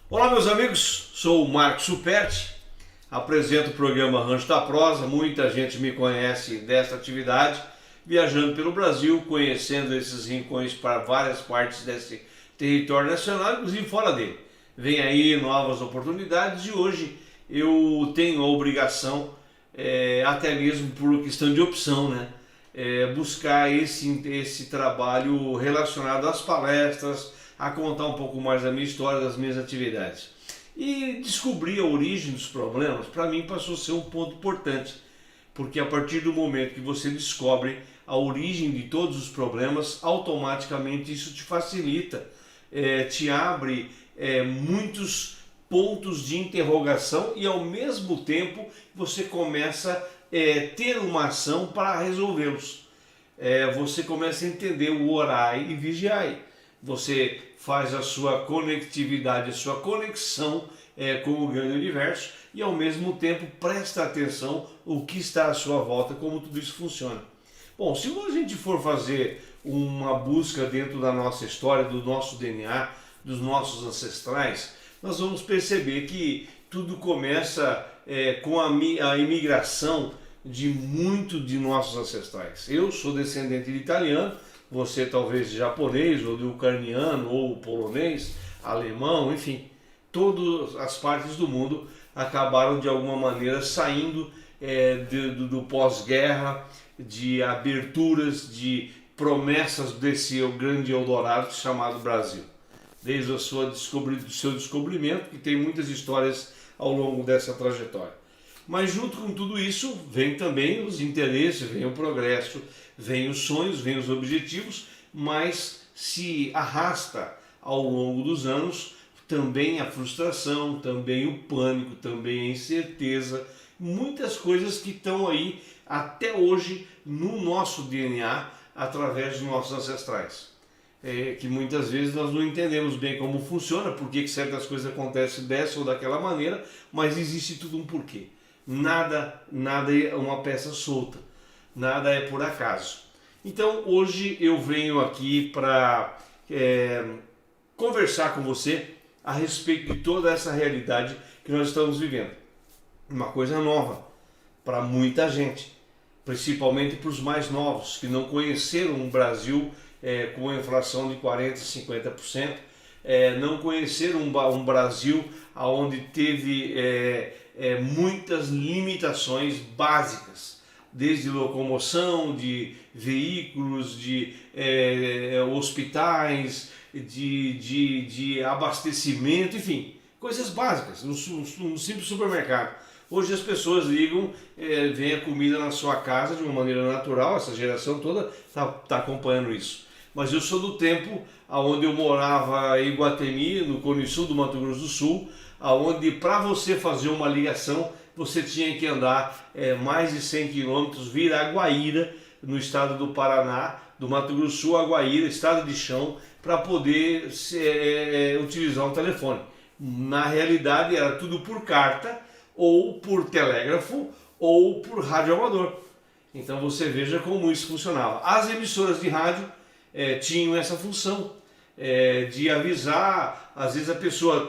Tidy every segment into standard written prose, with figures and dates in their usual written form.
Olá meus amigos, sou o Marcos Superti, apresento o programa Rancho da Prosa. Muita gente me conhece dessa atividade, viajando pelo Brasil, conhecendo esses rincões para várias partes desse território nacional, inclusive fora dele. Vem aí novas oportunidades e hoje eu tenho a obrigação, até mesmo por questão de opção, né? Buscar esse trabalho relacionado às palestras, a contar um pouco mais da minha história, das minhas atividades. E descobrir a origem dos problemas, para mim, passou a ser um ponto importante, porque a partir do momento que você descobre a origem de todos os problemas, automaticamente isso te facilita, te abre muitos pontos de interrogação e ao mesmo tempo você começa a ter uma ação para resolvê-los. Você começa a entender o orai e vigiai. Você faz a sua conectividade, a sua conexão com o grande universo e ao mesmo tempo presta atenção o que está à sua volta, como tudo isso funciona. Bom, se a gente for fazer uma busca dentro da nossa história, do nosso DNA, dos nossos ancestrais, nós vamos perceber que tudo começa com a imigração de muito de nossos ancestrais. Eu sou descendente de italiano, você talvez de japonês, ou de ucraniano, ou polonês, alemão, enfim. Todas as partes do mundo acabaram de alguma maneira saindo do pós-guerra, de aberturas, de promessas desse grande Eldorado chamado Brasil. Desde o seu descobrimento, que tem muitas histórias ao longo dessa trajetória. Mas junto com tudo isso, vem também os interesses, vem o progresso, vem os sonhos, vem os objetivos, mas se arrasta ao longo dos anos também a frustração, também o pânico, também a incerteza, muitas coisas que estão aí até hoje no nosso DNA através dos nossos ancestrais. Que muitas vezes nós não entendemos bem como funciona, por que certas coisas acontecem dessa ou daquela maneira, mas existe tudo um porquê. Nada é uma peça solta, nada é por acaso. Então hoje eu venho aqui para conversar com você a respeito de toda essa realidade que nós estamos vivendo. Uma coisa nova para muita gente, principalmente para os mais novos, que não conheceram um Brasil com inflação de 40%, 50%, não conheceram um Brasil onde teve muitas limitações básicas, desde locomoção, de veículos, de hospitais, de abastecimento, enfim, coisas básicas, no simples supermercado. Hoje as pessoas ligam, vem a comida na sua casa de uma maneira natural, essa geração toda está acompanhando isso. Mas eu sou do tempo onde eu morava em Iguatemi, no Cone Sul do Mato Grosso do Sul, onde para você fazer uma ligação você tinha que andar mais de 100 quilômetros, vir a Guaíra, no estado do Paraná, do Mato Grosso do Sul, a Guaíra, estado de chão, para poder utilizar um telefone. Na realidade era tudo por carta, ou por telégrafo, ou por rádio amador. Então você veja como isso funcionava. As emissoras de rádio tinham essa função de avisar. Às vezes a pessoa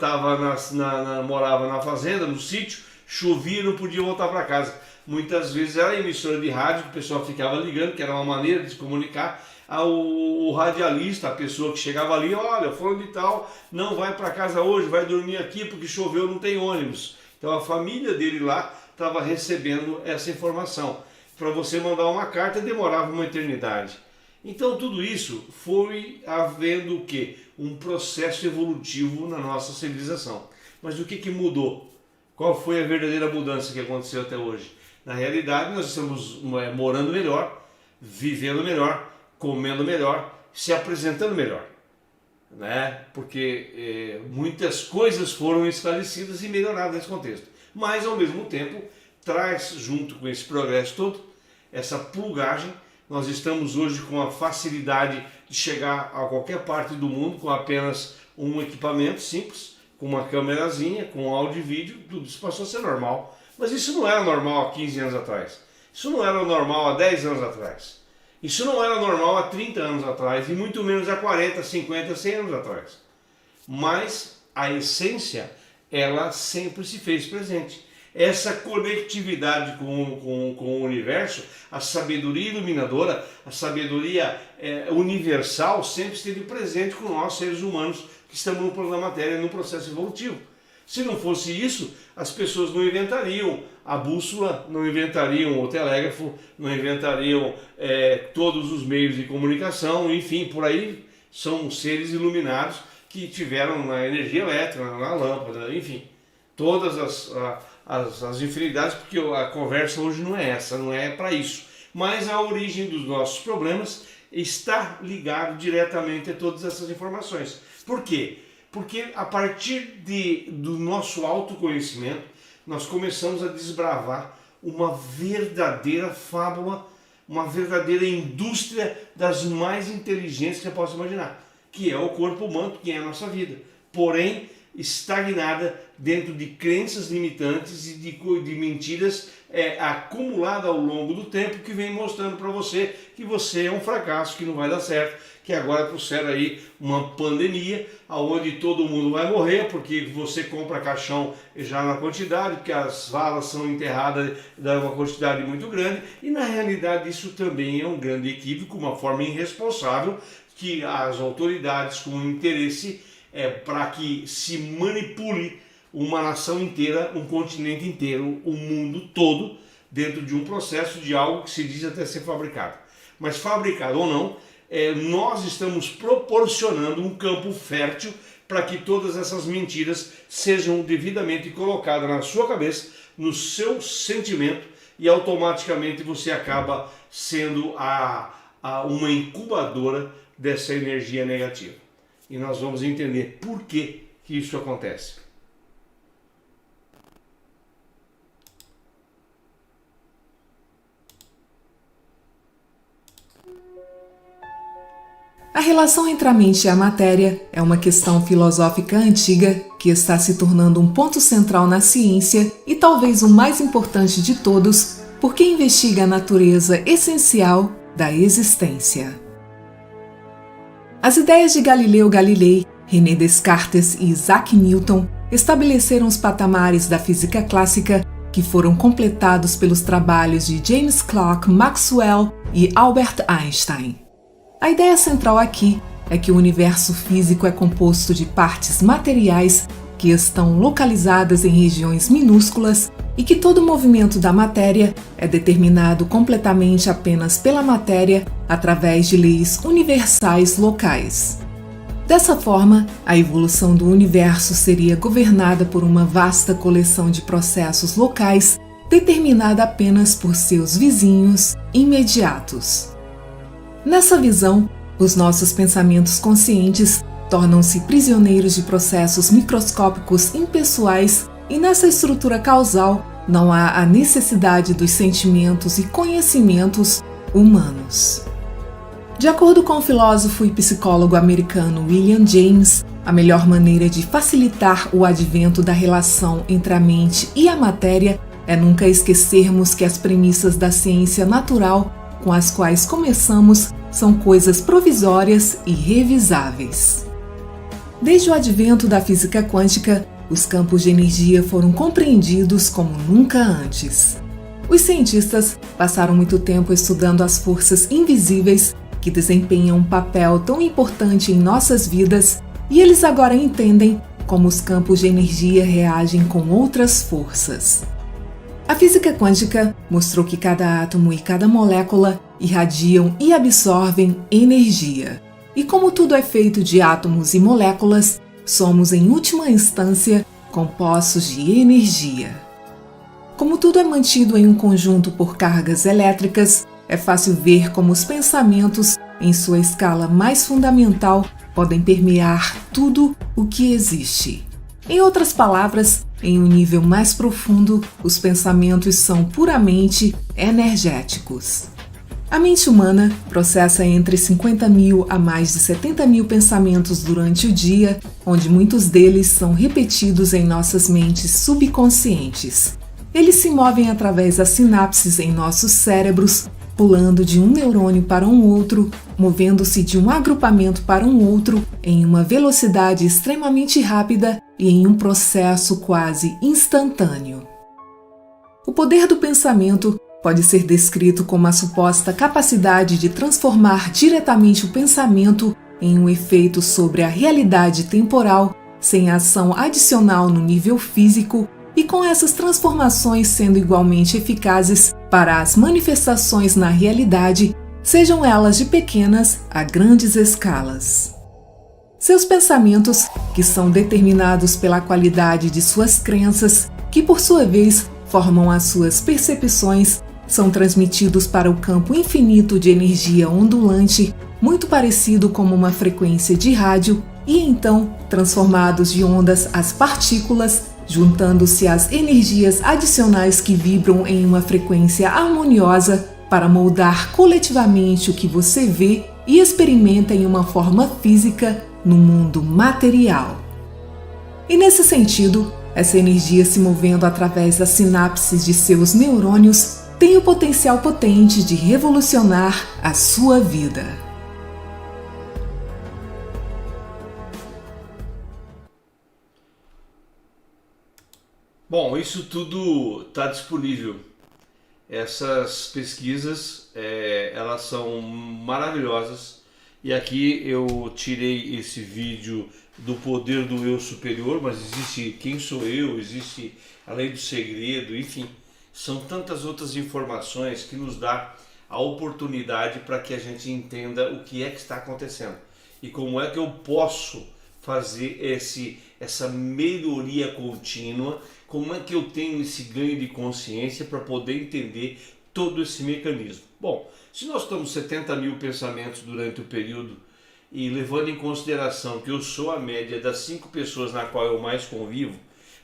morava na fazenda, no sítio, chovia e não podia voltar para casa. Muitas vezes era a emissora de rádio que o pessoal ficava ligando, que era uma maneira de se comunicar. O radialista, a pessoa que chegava ali, olha, fulano de tal, não vai para casa hoje, vai dormir aqui porque choveu, não tem ônibus. Então a família dele lá estava recebendo essa informação. Para você mandar uma carta demorava uma eternidade. Então tudo isso foi havendo o quê? Um processo evolutivo na nossa civilização. Mas o que mudou? Qual foi a verdadeira mudança que aconteceu até hoje? Na realidade nós estamos morando melhor, vivendo melhor, comendo melhor, se apresentando melhor. Né? Porque muitas coisas foram esclarecidas e melhoradas nesse contexto. Mas ao mesmo tempo traz junto com esse progresso todo essa plugagem. Nós estamos hoje com a facilidade de chegar a qualquer parte do mundo com apenas um equipamento simples, com uma câmerazinha, com áudio e vídeo, tudo isso passou a ser normal. Mas isso não era normal há 15 anos atrás. Isso não era normal há 10 anos atrás. Isso não era normal há 30 anos atrás e muito menos há 40, 50, 100 anos atrás. Mas a essência, ela sempre se fez presente. Essa conectividade com o universo, a sabedoria iluminadora, a sabedoria universal sempre esteve presente com nós, seres humanos, que estamos no plano da matéria, no processo evolutivo. Se não fosse isso, as pessoas não inventariam a bússola, não inventariam o telégrafo, não inventariam todos os meios de comunicação, enfim, por aí são seres iluminados que tiveram na energia elétrica, na lâmpada, enfim, todas as infinidades, porque a conversa hoje não é essa, não é para isso. Mas a origem dos nossos problemas está ligado diretamente a todas essas informações. Por quê? Porque a partir do nosso autoconhecimento, nós começamos a desbravar uma verdadeira fábula, uma verdadeira indústria das mais inteligentes que você possa imaginar, que é o corpo humano, que é a nossa vida. Porém, estagnada dentro de crenças limitantes e de mentiras acumuladas ao longo do tempo, que vem mostrando para você que você é um fracasso, que não vai dar certo, que agora trouxeram aí uma pandemia, onde todo mundo vai morrer, porque você compra caixão já na quantidade, porque as valas são enterradas uma quantidade muito grande, e na realidade isso também é um grande equívoco, uma forma irresponsável, que as autoridades com interesse para que se manipule uma nação inteira, um continente inteiro, o mundo todo, dentro de um processo de algo que se diz até ser fabricado. Mas fabricado ou não, nós estamos proporcionando um campo fértil para que todas essas mentiras sejam devidamente colocadas na sua cabeça, no seu sentimento, e automaticamente você acaba sendo uma incubadora dessa energia negativa. E nós vamos entender por que isso acontece. A relação entre a mente e a matéria é uma questão filosófica antiga que está se tornando um ponto central na ciência e talvez o mais importante de todos, porque investiga a natureza essencial da existência. As ideias de Galileu Galilei, René Descartes e Isaac Newton estabeleceram os patamares da física clássica que foram completados pelos trabalhos de James Clerk Maxwell e Albert Einstein. A ideia central aqui é que o universo físico é composto de partes materiais que estão localizadas em regiões minúsculas e que todo movimento da matéria é determinado completamente apenas pela matéria através de leis universais locais. Dessa forma, a evolução do universo seria governada por uma vasta coleção de processos locais determinada apenas por seus vizinhos imediatos. Nessa visão, os nossos pensamentos conscientes tornam-se prisioneiros de processos microscópicos impessoais e nessa estrutura causal não há a necessidade dos sentimentos e conhecimentos humanos. De acordo com o filósofo e psicólogo americano William James, a melhor maneira de facilitar o advento da relação entre a mente e a matéria é nunca esquecermos que as premissas da ciência natural com as quais começamos são coisas provisórias e revisáveis. Desde o advento da física quântica, os campos de energia foram compreendidos como nunca antes. Os cientistas passaram muito tempo estudando as forças invisíveis que desempenham um papel tão importante em nossas vidas e eles agora entendem como os campos de energia reagem com outras forças. A física quântica mostrou que cada átomo e cada molécula irradiam e absorvem energia. E como tudo é feito de átomos e moléculas, somos, em última instância, compostos de energia. Como tudo é mantido em um conjunto por cargas elétricas, é fácil ver como os pensamentos, em sua escala mais fundamental, podem permear tudo o que existe. Em outras palavras, em um nível mais profundo, os pensamentos são puramente energéticos. A mente humana processa entre 50 mil a mais de 70 mil pensamentos durante o dia, onde muitos deles são repetidos em nossas mentes subconscientes. Eles se movem através das sinapses em nossos cérebros, pulando de um neurônio para um outro, movendo-se de um agrupamento para um outro em uma velocidade extremamente rápida e em um processo quase instantâneo. O poder do pensamento pode ser descrito como a suposta capacidade de transformar diretamente o pensamento em um efeito sobre a realidade temporal, sem ação adicional no nível físico, e com essas transformações sendo igualmente eficazes para as manifestações na realidade, sejam elas de pequenas a grandes escalas. Seus pensamentos, que são determinados pela qualidade de suas crenças, que por sua vez formam as suas percepções, são transmitidos para o campo infinito de energia ondulante, muito parecido como uma frequência de rádio, e então transformados de ondas às partículas, juntando-se às energias adicionais que vibram em uma frequência harmoniosa para moldar coletivamente o que você vê e experimenta em uma forma física no mundo material. E nesse sentido, essa energia se movendo através das sinapses de seus neurônios tem o potencial potente de revolucionar a sua vida. Bom, isso tudo está disponível. Essas pesquisas, elas são maravilhosas. E aqui eu tirei esse vídeo do Poder do Eu Superior, mas existe Quem Sou Eu, existe A Lei do Segredo, enfim. São tantas outras informações que nos dá a oportunidade para que a gente entenda o que é que está acontecendo. E como é que eu posso fazer essa melhoria contínua, como é que eu tenho esse ganho de consciência para poder entender todo esse mecanismo. Bom, se nós estamos 70 mil pensamentos durante o período e levando em consideração que eu sou a média das 5 pessoas na qual eu mais convivo,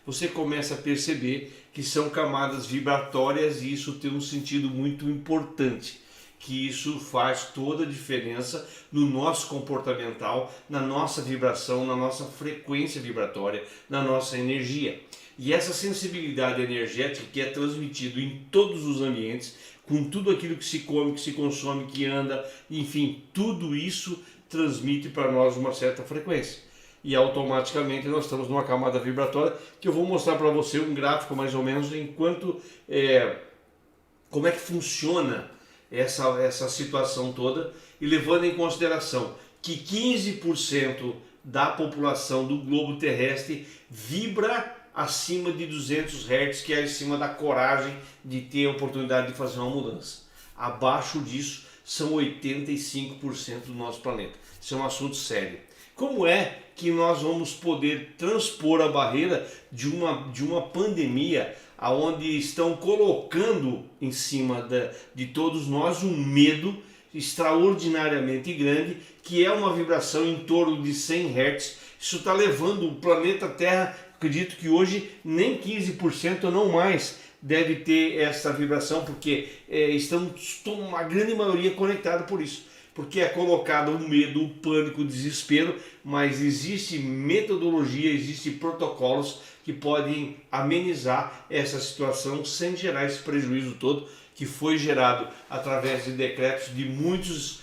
você começa a perceber que são camadas vibratórias e isso tem um sentido muito importante, que isso faz toda a diferença no nosso comportamental, na nossa vibração, na nossa frequência vibratória, na nossa energia. E essa sensibilidade energética que é transmitido em todos os ambientes, com tudo aquilo que se come, que se consome, que anda, enfim, tudo isso transmite para nós uma certa frequência. E automaticamente nós estamos numa camada vibratória que eu vou mostrar para você um gráfico mais ou menos enquanto como é que funciona essa situação toda, e levando em consideração que 15% da população do globo terrestre vibra acima de 200 Hz, que é acima da coragem de ter a oportunidade de fazer uma mudança. Abaixo disso são 85% do nosso planeta. Isso é um assunto sério. Como é que nós vamos poder transpor a barreira de uma pandemia onde estão colocando em cima de todos nós um medo extraordinariamente grande, que é uma vibração em torno de 100 Hz. Isso está levando o planeta Terra, acredito que hoje nem 15% ou não mais deve ter essa vibração, porque estamos uma grande maioria conectada por isso. Porque é colocado o medo, o pânico, o desespero, mas existe metodologia, existe protocolos que podem amenizar essa situação sem gerar esse prejuízo todo que foi gerado através de decretos de muitos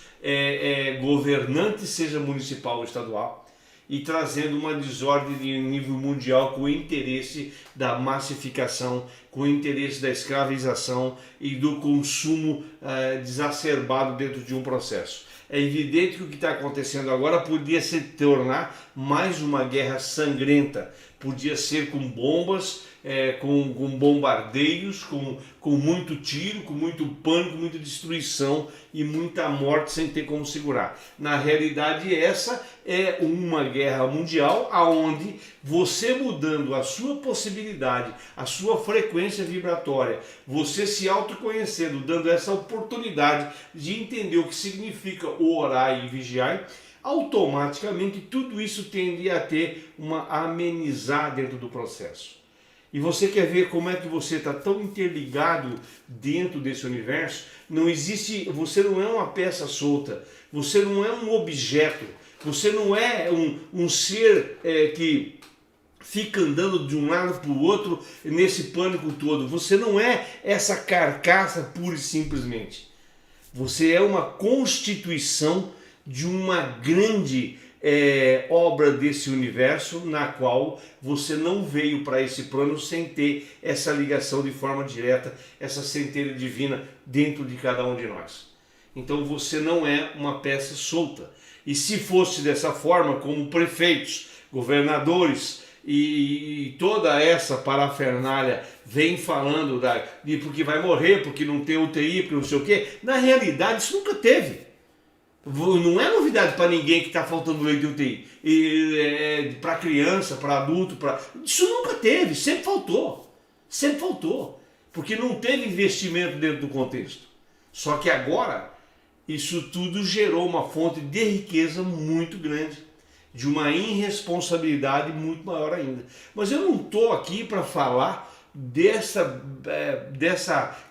governantes, seja municipal ou estadual, e trazendo uma desordem de nível mundial com o interesse da massificação, com o interesse da escravização e do consumo exacerbado dentro de um processo. É evidente que o que está acontecendo agora podia se tornar mais uma guerra sangrenta, podia ser com bombas, com bombardeios, com muito tiro, com muito pânico, muita destruição e muita morte sem ter como segurar. Na realidade, essa é uma guerra mundial onde você mudando a sua possibilidade, a sua frequência vibratória, você se autoconhecendo, dando essa oportunidade de entender o que significa orar e vigiar, automaticamente tudo isso tende a ter uma amenizar dentro do processo. E você quer ver como é que você está tão interligado dentro desse universo? Não existe, você não é uma peça solta, você não é um objeto, você não é um ser que fica andando de um lado para o outro nesse pânico todo. Você não é essa carcaça pura e simplesmente. Você é uma constituição de uma grande obra desse universo, na qual você não veio para esse plano sem ter essa ligação de forma direta, essa centelha divina dentro de cada um de nós. Então você não é uma peça solta. E se fosse dessa forma, como prefeitos, governadores e toda essa parafernália vem falando de porque vai morrer, porque não tem UTI, porque não sei o quê, na realidade isso nunca teve. Não é novidade para ninguém que está faltando leite de UTI. Para criança, para adulto, isso nunca teve, sempre faltou. Sempre faltou. Porque não teve investimento dentro do contexto. Só que agora, isso tudo gerou uma fonte de riqueza muito grande, de uma irresponsabilidade muito maior ainda. Mas eu não estou aqui para falar dessa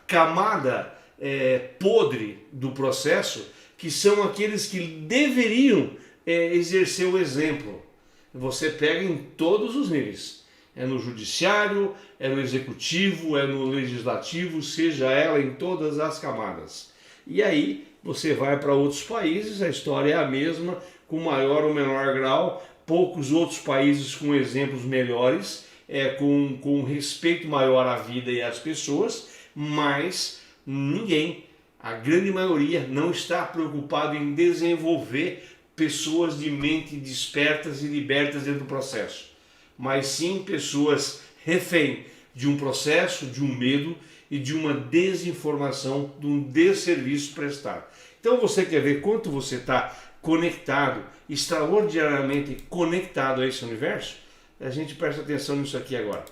camada podre do processo, que são aqueles que deveriam exercer o exemplo. Você pega em todos os níveis. É no judiciário, é no executivo, é no legislativo, seja ela em todas as camadas. E aí você vai para outros países, a história é a mesma, com maior ou menor grau, poucos outros países com exemplos melhores, com respeito maior à vida e às pessoas, mas ninguém, a grande maioria, não está preocupado em desenvolver pessoas de mente despertas e libertas dentro do processo, mas sim pessoas refém de um processo, de um medo e de uma desinformação, de um desserviço prestado. Então você quer ver quanto você está conectado, extraordinariamente conectado a esse universo? A gente presta atenção nisso aqui agora.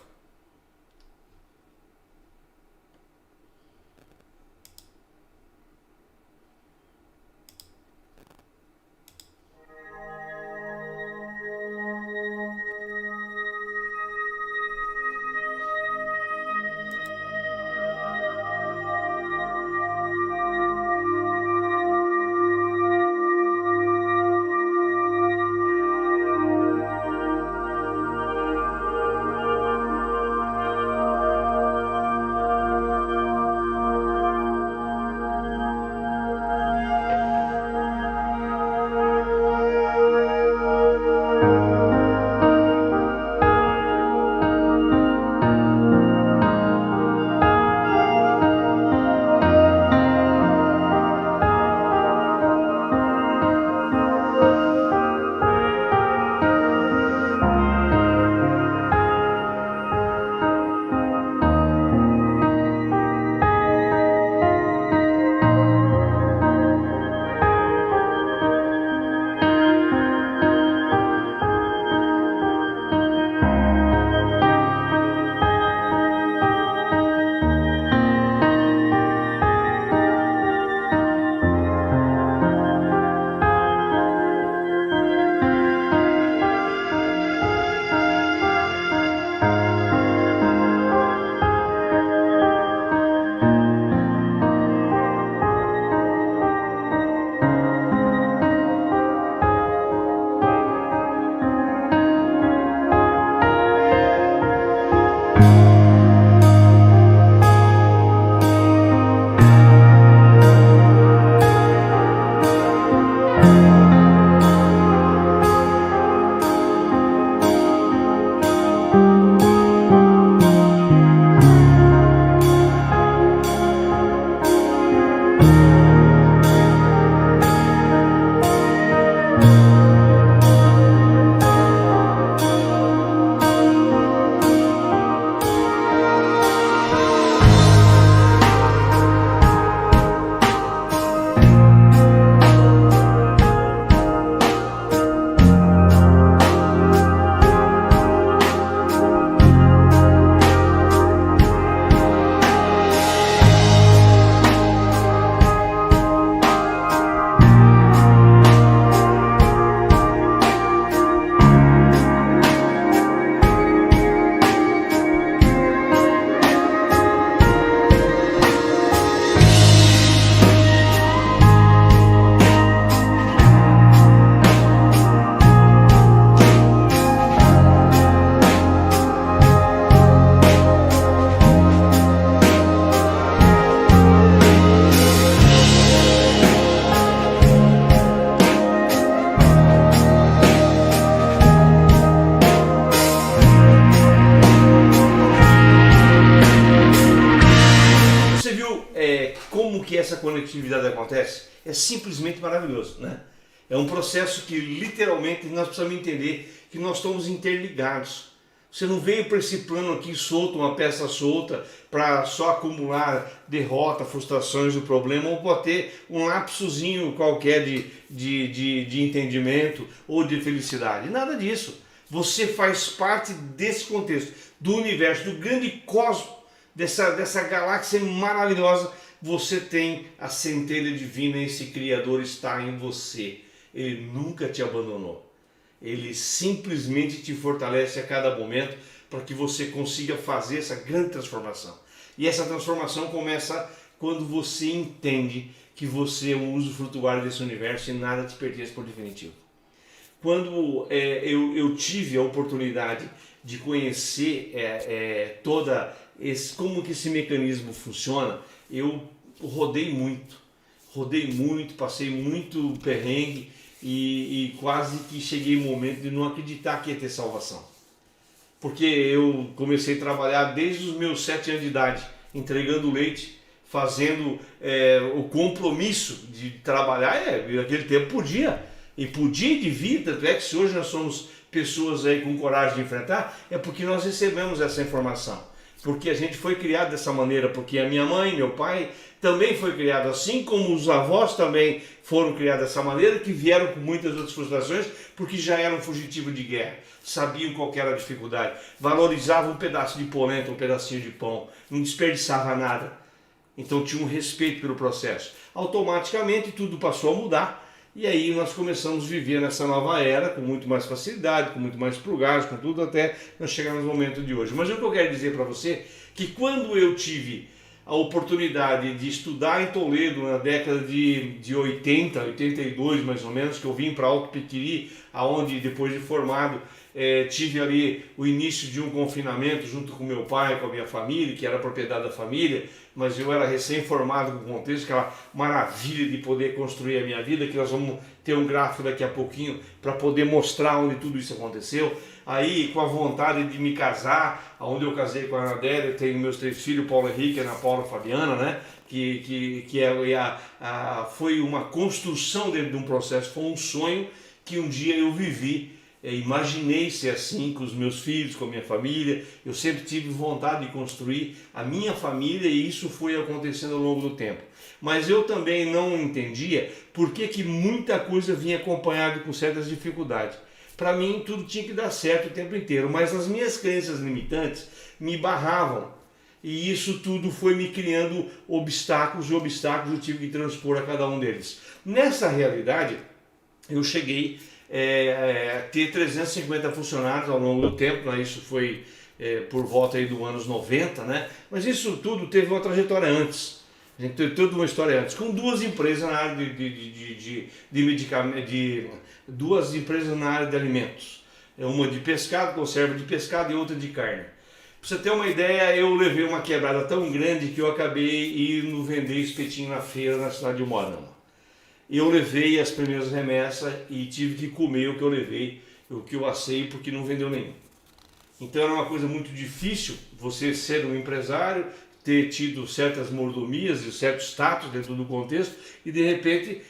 essa conectividade acontece, é simplesmente maravilhoso, né? É um processo que literalmente nós precisamos entender que nós estamos interligados. Você não veio para esse plano aqui solto, uma peça solta, para só acumular derrota, frustrações do problema, ou para ter um lapsozinho qualquer de entendimento ou de felicidade. Nada disso. Você faz parte desse contexto, do universo, do grande cosmos, dessa galáxia maravilhosa. Você tem a centelha divina, esse Criador está em você. Ele nunca te abandonou. Ele simplesmente te fortalece a cada momento para que você consiga fazer essa grande transformação. E essa transformação começa quando você entende que você é um usufrutuário desse universo e nada te pertence por definitivo. Quando eu tive a oportunidade de conhecer como que esse mecanismo funciona, eu rodei muito, passei muito perrengue e quase que cheguei ao momento de não acreditar que ia ter salvação. Porque eu comecei a trabalhar desde os meus 7 anos de idade, entregando leite, fazendo o compromisso de trabalhar, naquele tempo podia e devia, tanto é que se hoje nós somos pessoas aí com coragem de enfrentar, é porque nós recebemos essa informação. Porque a gente foi criado dessa maneira, porque a minha mãe, meu pai também foi criado assim, como os avós também foram criados dessa maneira, que vieram com muitas outras frustrações, porque já eram fugitivos de guerra, sabiam qual que era a dificuldade, valorizavam um pedaço de polenta, um pedacinho de pão, não desperdiçava nada. Então tinha um respeito pelo processo. Automaticamente tudo passou a mudar, e aí nós começamos a viver nessa nova era com muito mais facilidade, com muito mais plugagem, com tudo, até nós chegarmos no momento de hoje. Mas o que eu quero dizer para você, que quando eu tive a oportunidade de estudar em Toledo na década de 80, 82 mais ou menos, que eu vim para Alto Piquiri, aonde depois de formado tive ali o início de um confinamento junto com meu pai, com a minha família, que era propriedade da família, mas eu era recém-formado com o contexto, aquela maravilha de poder construir a minha vida, que nós vamos ter um gráfico daqui a pouquinho para poder mostrar onde tudo isso aconteceu. Aí, com a vontade de me casar, onde eu casei com a Anadélia, eu tenho meus 3 filhos, Paulo Henrique e Ana Paula Fabiana, né? Foi uma construção dentro de um processo, foi um sonho que um dia eu vivi. Imaginei ser assim com os meus filhos, com a minha família. Eu sempre tive vontade de construir a minha família e isso foi acontecendo ao longo do tempo. Mas eu também não entendia por que muita coisa vinha acompanhada com certas dificuldades. Para mim tudo tinha que dar certo o tempo inteiro, mas as minhas crenças limitantes me barravam. E isso tudo foi me criando obstáculos e obstáculos eu tive que transpor a cada um deles. Nessa realidade, eu cheguei ter 350 funcionários ao longo do tempo, né? Isso foi por volta aí do anos 90, né? Mas isso tudo teve uma trajetória antes, a gente teve toda uma história antes, com 2 empresas na área de medicamentos, 2 empresas na área de alimentos, uma de pescado, conserva de pescado e outra de carne. Para você ter uma ideia, eu levei uma quebrada tão grande que eu acabei indo vender espetinho na feira na cidade de Moarama. Eu levei as primeiras remessas e tive que comer o que eu levei, o que eu assei, porque não vendeu nenhum. Então era uma coisa muito difícil você ser um empresário, ter tido certas mordomias e certo status dentro do contexto e de repente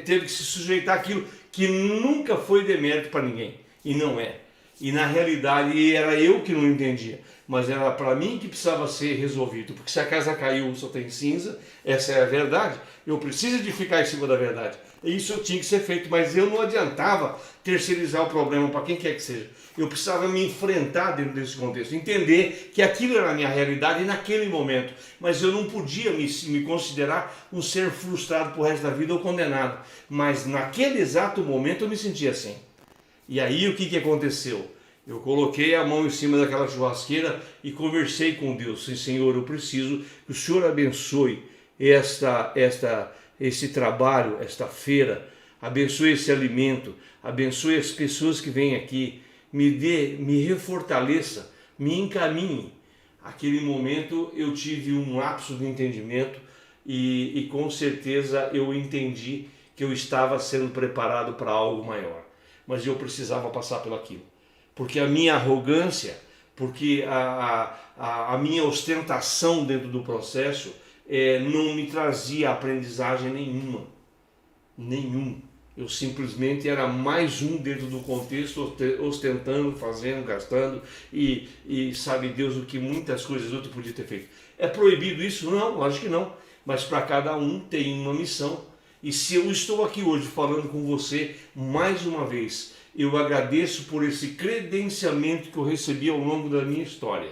teve que se sujeitar àquilo que nunca foi demérito para ninguém, e não é. E na realidade era eu que não entendia, mas era para mim que precisava ser resolvido, porque se a casa caiu só tem cinza, essa é a verdade, eu preciso de ficar em cima da verdade, isso tinha que ser feito, mas eu não adiantava terceirizar o problema para quem quer que seja, eu precisava me enfrentar dentro desse contexto, entender que aquilo era a minha realidade naquele momento, mas eu não podia me considerar um ser frustrado pro resto da vida ou condenado, mas naquele exato momento eu me sentia assim. E aí o que aconteceu? Eu coloquei a mão em cima daquela churrasqueira e conversei com Deus. Senhor, eu preciso que o Senhor abençoe esse trabalho, esta feira, abençoe esse alimento, abençoe as pessoas que vêm aqui, me refortaleça, me encaminhe. Aquele momento eu tive um lapso de entendimento e com certeza eu entendi que eu estava sendo preparado para algo maior. Mas eu precisava passar pelo aquilo, porque a minha arrogância, porque a minha ostentação dentro do processo não me trazia aprendizagem nenhum. Eu simplesmente era mais um dentro do contexto, ostentando, fazendo, gastando e sabe Deus o que muitas coisas outras podia ter feito. É proibido isso? Não, lógico que não. Mas para cada um tem uma missão. E se eu estou aqui hoje falando com você, mais uma vez, eu agradeço por esse credenciamento que eu recebi ao longo da minha história,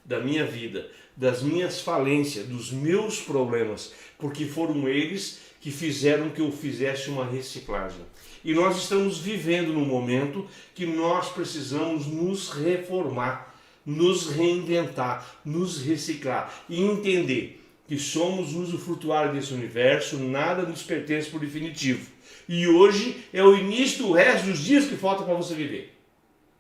da minha vida, das minhas falências, dos meus problemas, porque foram eles que fizeram que eu fizesse uma reciclagem. E nós estamos vivendo num momento que nós precisamos nos reformar, nos reinventar, nos reciclar e entender que somos usufrutuários desse universo, nada nos pertence por definitivo. E hoje é o início do resto dos dias que falta para você viver.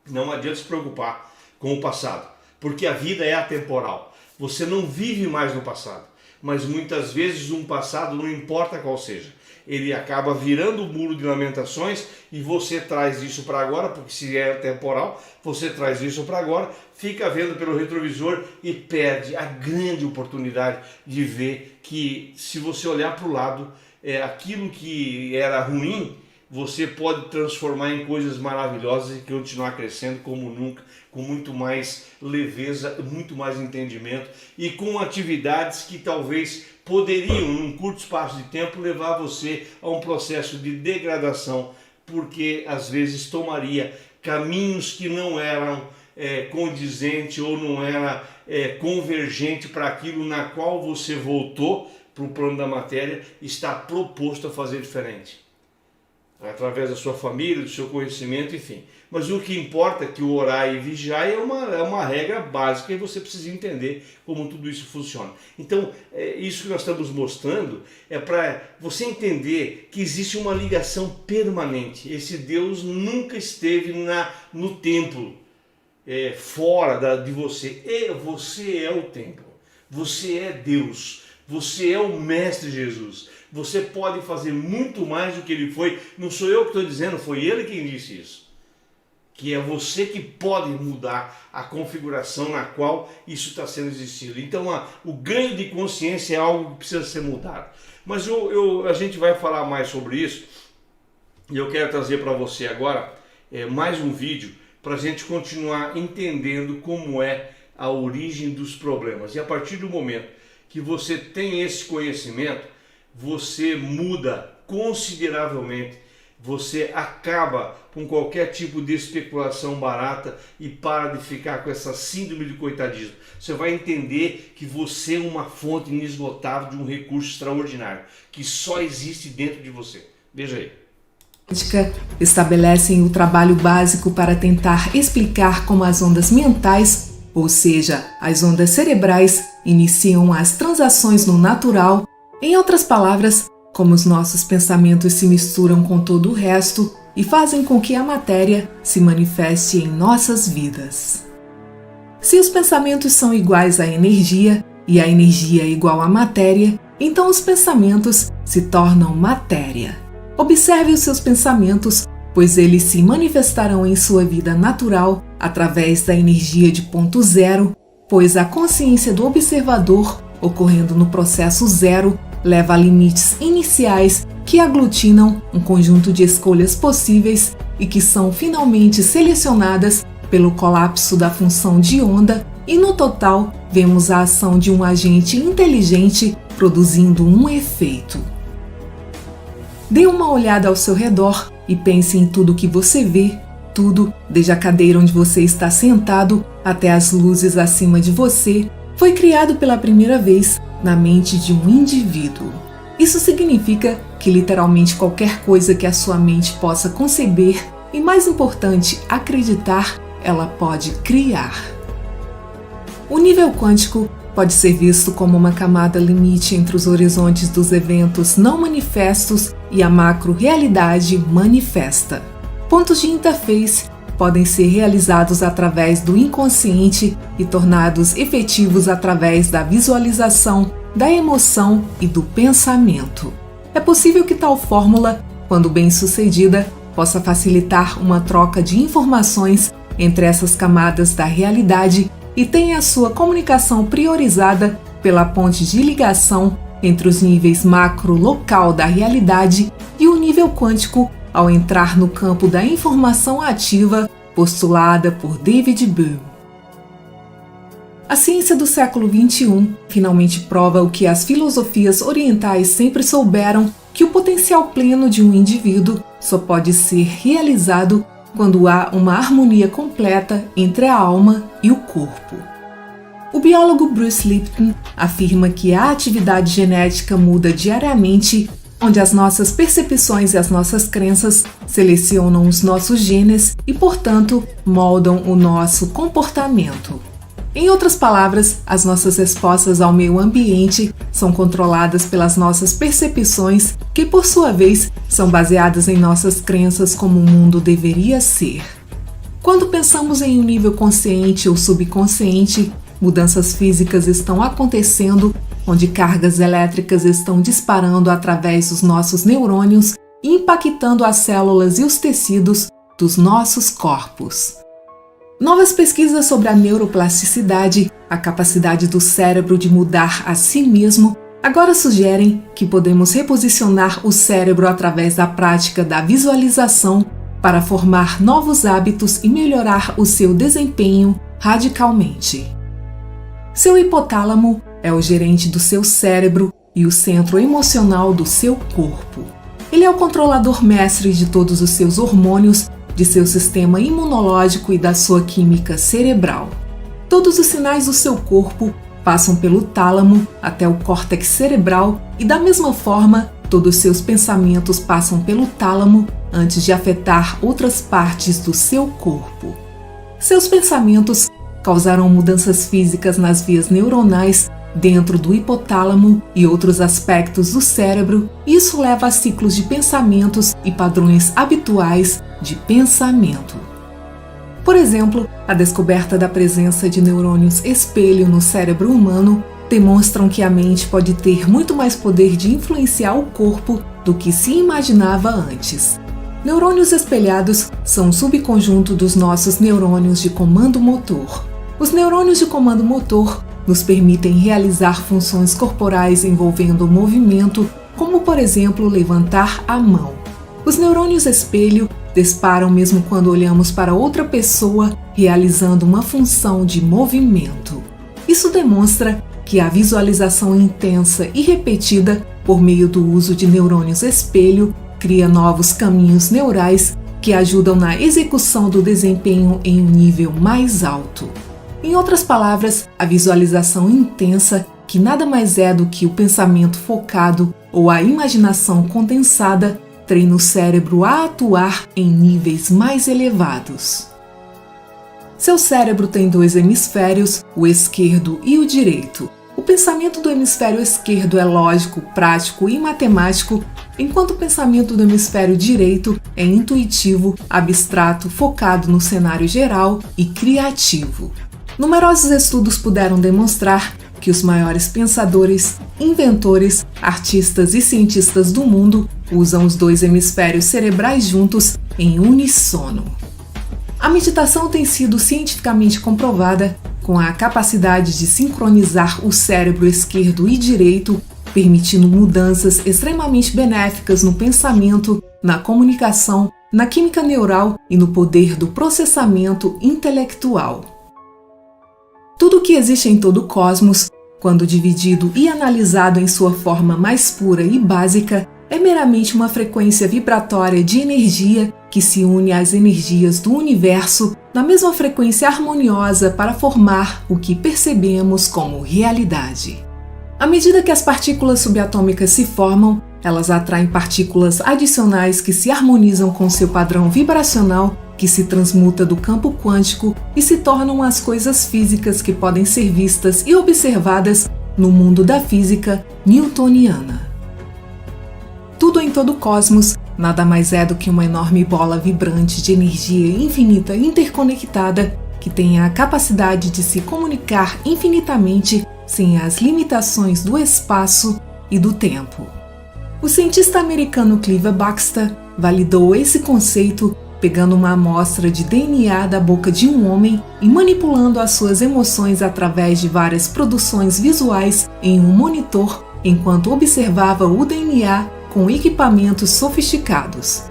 Não adianta se preocupar com o passado, porque a vida é atemporal. Você não vive mais no passado, mas muitas vezes um passado, não importa qual seja, ele acaba virando o muro de lamentações e você traz isso para agora, porque se é temporal, você traz isso para agora, fica vendo pelo retrovisor e perde a grande oportunidade de ver que se você olhar para o lado, aquilo que era ruim, você pode transformar em coisas maravilhosas e continuar crescendo como nunca, com muito mais leveza, muito mais entendimento e com atividades que talvez poderiam, num curto espaço de tempo, levar você a um processo de degradação, porque às vezes tomaria caminhos que não eram condizentes ou não era convergente para aquilo na qual você voltou para o plano da matéria, está proposto a fazer diferente. Através da sua família, do seu conhecimento, enfim. Mas o que importa é que o orar e vigiar é uma regra básica e você precisa entender como tudo isso funciona. Então, isso que nós estamos mostrando é para você entender que existe uma ligação permanente. Esse Deus nunca esteve no templo, fora de você. Você é o templo, você é Deus, você é o Mestre Jesus. Você pode fazer muito mais do que ele foi. Não sou eu que estou dizendo, foi ele quem disse isso. Que é você que pode mudar a configuração na qual isso está sendo existido. Então o ganho de consciência é algo que precisa ser mudado. Mas a gente vai falar mais sobre isso. E eu quero trazer para você agora mais um vídeo para a gente continuar entendendo como é a origem dos problemas. E a partir do momento que você tem esse conhecimento, você muda consideravelmente, você acaba com qualquer tipo de especulação barata e para de ficar com essa síndrome de coitadismo. Você vai entender que você é uma fonte inesgotável de um recurso extraordinário, que só existe dentro de você. Veja aí. Estabelecem o trabalho básico para tentar explicar como as ondas mentais, ou seja, as ondas cerebrais, iniciam as transações no natural. Em outras palavras, como os nossos pensamentos se misturam com todo o resto e fazem com que a matéria se manifeste em nossas vidas. Se os pensamentos são iguais à energia e a energia é igual à matéria, então os pensamentos se tornam matéria. Observe os seus pensamentos, pois eles se manifestarão em sua vida natural através da energia de ponto zero, pois a consciência do observador, ocorrendo no processo zero, leva a limites iniciais que aglutinam um conjunto de escolhas possíveis e que são finalmente selecionadas pelo colapso da função de onda e no total vemos a ação de um agente inteligente produzindo um efeito. Dê uma olhada ao seu redor e pense em tudo que você vê, tudo, desde a cadeira onde você está sentado até as luzes acima de você, foi criado pela primeira vez na mente de um indivíduo. Isso significa que literalmente qualquer coisa que a sua mente possa conceber e, mais importante, acreditar, ela pode criar. O nível quântico pode ser visto como uma camada limite entre os horizontes dos eventos não manifestos e a macro-realidade manifesta. Pontos de interface podem ser realizados através do inconsciente e tornados efetivos através da visualização, da emoção e do pensamento. É possível que tal fórmula, quando bem sucedida, possa facilitar uma troca de informações entre essas camadas da realidade e tenha a sua comunicação priorizada pela ponte de ligação entre os níveis macro-local da realidade e o nível quântico ao entrar no campo da informação ativa postulada por David Bohm. A ciência do século XXI finalmente prova o que as filosofias orientais sempre souberam, que o potencial pleno de um indivíduo só pode ser realizado quando há uma harmonia completa entre a alma e o corpo. O biólogo Bruce Lipton afirma que a atividade genética muda diariamente, onde as nossas percepções e as nossas crenças selecionam os nossos genes e, portanto, moldam o nosso comportamento. Em outras palavras, as nossas respostas ao meio ambiente são controladas pelas nossas percepções, que por sua vez são baseadas em nossas crenças como o mundo deveria ser. Quando pensamos em um nível consciente ou subconsciente, mudanças físicas estão acontecendo, onde cargas elétricas estão disparando através dos nossos neurônios e impactando as células e os tecidos dos nossos corpos. Novas pesquisas sobre a neuroplasticidade, a capacidade do cérebro de mudar a si mesmo, agora sugerem que podemos reposicionar o cérebro através da prática da visualização para formar novos hábitos e melhorar o seu desempenho radicalmente. Seu hipotálamo é o gerente do seu cérebro e o centro emocional do seu corpo. Ele é o controlador mestre de todos os seus hormônios, de seu sistema imunológico e da sua química cerebral. Todos os sinais do seu corpo passam pelo tálamo até o córtex cerebral e, da mesma forma, todos os seus pensamentos passam pelo tálamo antes de afetar outras partes do seu corpo. Seus pensamentos causarão mudanças físicas nas vias neuronais dentro do hipotálamo e outros aspectos do cérebro, e isso leva a ciclos de pensamentos e padrões habituais de pensamento. Por exemplo, a descoberta da presença de neurônios espelho no cérebro humano demonstram que a mente pode ter muito mais poder de influenciar o corpo do que se imaginava antes. Neurônios espelhados são um subconjunto dos nossos neurônios de comando motor. Os neurônios de comando motor nos permitem realizar funções corporais envolvendo o movimento, como, por exemplo, levantar a mão. Os neurônios espelho disparam mesmo quando olhamos para outra pessoa realizando uma função de movimento. Isso demonstra que a visualização intensa e repetida por meio do uso de neurônios espelho cria novos caminhos neurais que ajudam na execução do desempenho em um nível mais alto. Em outras palavras, a visualização intensa, que nada mais é do que o pensamento focado ou a imaginação condensada, treina o cérebro a atuar em níveis mais elevados. Seu cérebro tem 2 hemisférios, o esquerdo e o direito. O pensamento do hemisfério esquerdo é lógico, prático e matemático, enquanto o pensamento do hemisfério direito é intuitivo, abstrato, focado no cenário geral e criativo. Numerosos estudos puderam demonstrar que os maiores pensadores, inventores, artistas e cientistas do mundo usam os 2 hemisférios cerebrais juntos em uníssono. A meditação tem sido cientificamente comprovada com a capacidade de sincronizar o cérebro esquerdo e direito, permitindo mudanças extremamente benéficas no pensamento, na comunicação, na química neural e no poder do processamento intelectual. Tudo o que existe em todo o cosmos, quando dividido e analisado em sua forma mais pura e básica, é meramente uma frequência vibratória de energia que se une às energias do universo na mesma frequência harmoniosa para formar o que percebemos como realidade. À medida que as partículas subatômicas se formam, elas atraem partículas adicionais que se harmonizam com seu padrão vibracional, que se transmuta do campo quântico e se tornam as coisas físicas que podem ser vistas e observadas no mundo da física newtoniana. Tudo em todo o cosmos nada mais é do que uma enorme bola vibrante de energia infinita interconectada que tem a capacidade de se comunicar infinitamente sem as limitações do espaço e do tempo. O cientista americano Clive Baxter validou esse conceito pegando uma amostra de DNA da boca de um homem e manipulando as suas emoções através de várias produções visuais em um monitor, enquanto observava o DNA com equipamentos sofisticados.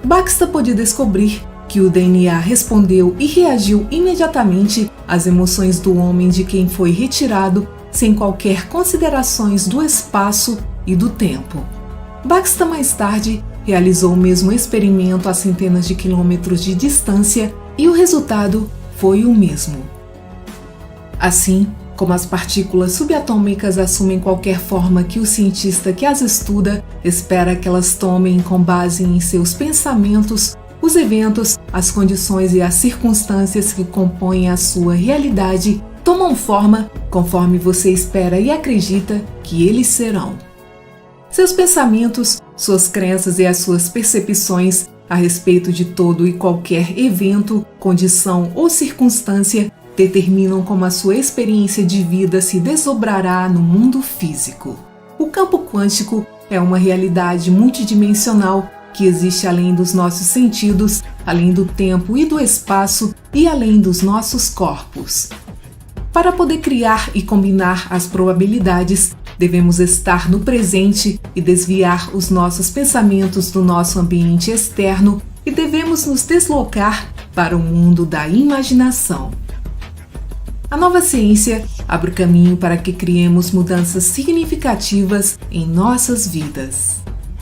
Baxter pôde descobrir que o DNA respondeu e reagiu imediatamente às emoções do homem de quem foi retirado, sem qualquer considerações do espaço e do tempo. Baxter mais tarde realizou o mesmo experimento a centenas de quilômetros de distância e o resultado foi o mesmo. Assim, como as partículas subatômicas assumem qualquer forma que o cientista que as estuda espera que elas tomem com base em seus pensamentos, os eventos, as condições e as circunstâncias que compõem a sua realidade tomam forma conforme você espera e acredita que eles serão. Seus pensamentos, suas crenças e as suas percepções a respeito de todo e qualquer evento, condição ou circunstância determinam como a sua experiência de vida se desdobrará no mundo físico. O campo quântico é uma realidade multidimensional que existe além dos nossos sentidos, além do tempo e do espaço e além dos nossos corpos. Para poder criar e combinar as probabilidades, devemos estar no presente e desviar os nossos pensamentos do nosso ambiente externo e devemos nos deslocar para o mundo da imaginação. A nova ciência abre o caminho para que criemos mudanças significativas em nossas vidas.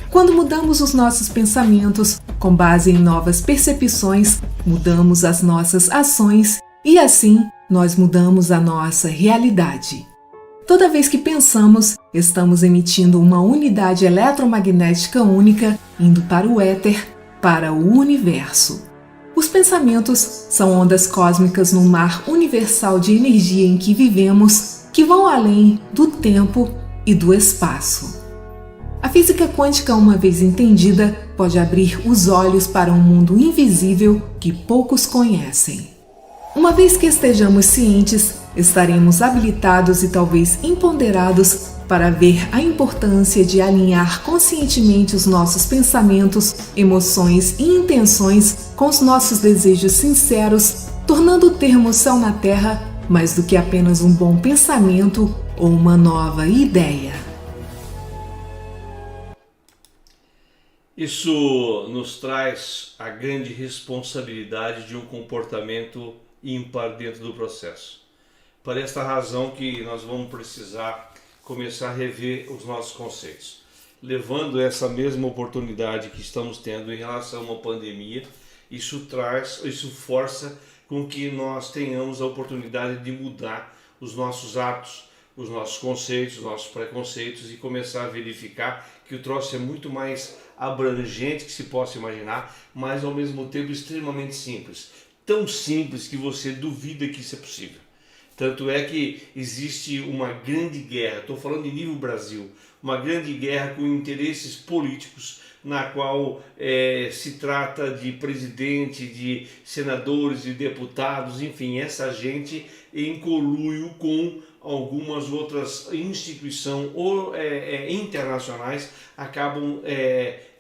Quando mudamos os nossos pensamentos com base em novas percepções, mudamos as nossas ações e assim nós mudamos a nossa realidade. Toda vez que pensamos, estamos emitindo uma unidade eletromagnética única indo para o éter, para o universo. Os pensamentos são ondas cósmicas no mar universal de energia em que vivemos, que vão além do tempo e do espaço. A física quântica, uma vez entendida, pode abrir os olhos para um mundo invisível que poucos conhecem. Uma vez que estejamos cientes, estaremos habilitados e talvez empoderados para ver a importância de alinhar conscientemente os nossos pensamentos, emoções e intenções com os nossos desejos sinceros, tornando o termo céu na terra mais do que apenas um bom pensamento ou uma nova ideia. Isso nos traz a grande responsabilidade de um comportamento ímpar dentro do processo. Por esta razão que nós vamos precisar começar a rever os nossos conceitos. Levando essa mesma oportunidade que estamos tendo em relação a uma pandemia, isso força com que nós tenhamos a oportunidade de mudar os nossos atos, os nossos conceitos, os nossos preconceitos e começar a verificar que o troço é muito mais abrangente que se possa imaginar, mas ao mesmo tempo extremamente simples. Tão simples que você duvida que isso é possível. Tanto é que existe uma grande guerra, estou falando de nível Brasil, uma grande guerra com interesses políticos, na qual se trata de presidente, de senadores, de deputados, enfim, essa gente em conluio com algumas outras instituições internacionais acabam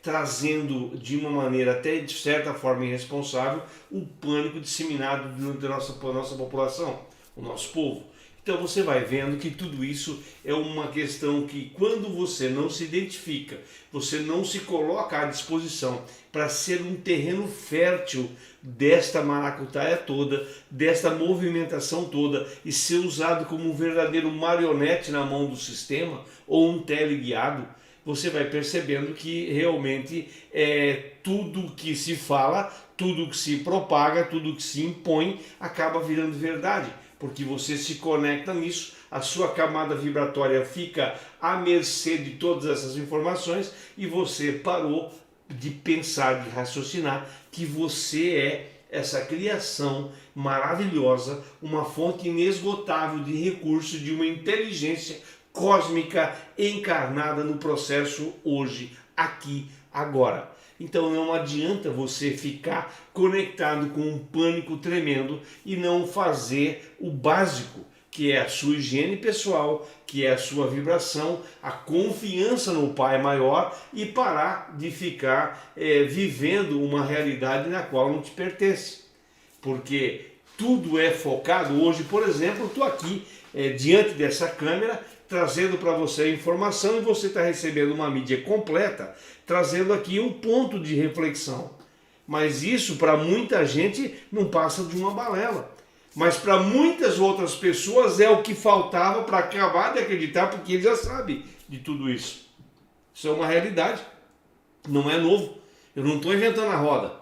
trazendo de uma maneira até de certa forma irresponsável o pânico disseminado dentro da nossa população, o nosso povo. Então você vai vendo que tudo isso é uma questão que quando você não se identifica, você não se coloca à disposição para ser um terreno fértil desta maracutaia toda, desta movimentação toda e ser usado como um verdadeiro marionete na mão do sistema ou um teleguiado, você vai percebendo que realmente tudo que se fala, tudo que se propaga, tudo que se impõe acaba virando verdade. Porque você se conecta nisso, a sua camada vibratória fica à mercê de todas essas informações e você parou de pensar, de raciocinar que você é essa criação maravilhosa, uma fonte inesgotável de recursos de uma inteligência cósmica encarnada no processo hoje, aqui, agora. Então não adianta você ficar conectado com um pânico tremendo e não fazer o básico. que é a sua higiene pessoal, que é a sua vibração, a confiança no Pai maior e parar de ficar vivendo uma realidade na qual não te pertence. Porque tudo é focado. Hoje, por exemplo, estou aqui diante dessa câmera trazendo para você a informação e você está recebendo uma mídia completa, trazendo aqui um ponto de reflexão. Mas isso para muita gente não passa de uma balela. Mas para muitas outras pessoas é o que faltava para acabar de acreditar, porque ele já sabe de tudo isso. Isso é uma realidade, não é novo. Eu não estou inventando a roda.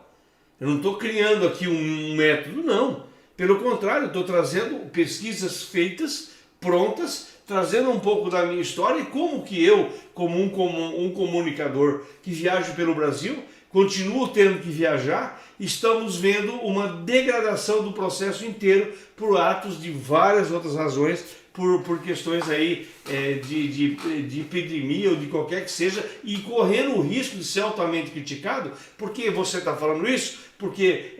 Eu não estou criando aqui um método, não. Pelo contrário, eu estou trazendo pesquisas feitas, prontas, trazendo um pouco da minha história e como que eu, como um comunicador que viajo pelo Brasil, continuo tendo que viajar, estamos vendo uma degradação do processo inteiro por atos de várias outras razões, por questões aí de epidemia ou de qualquer que seja, e correndo o risco de ser altamente criticado. Por que você está falando isso? Porque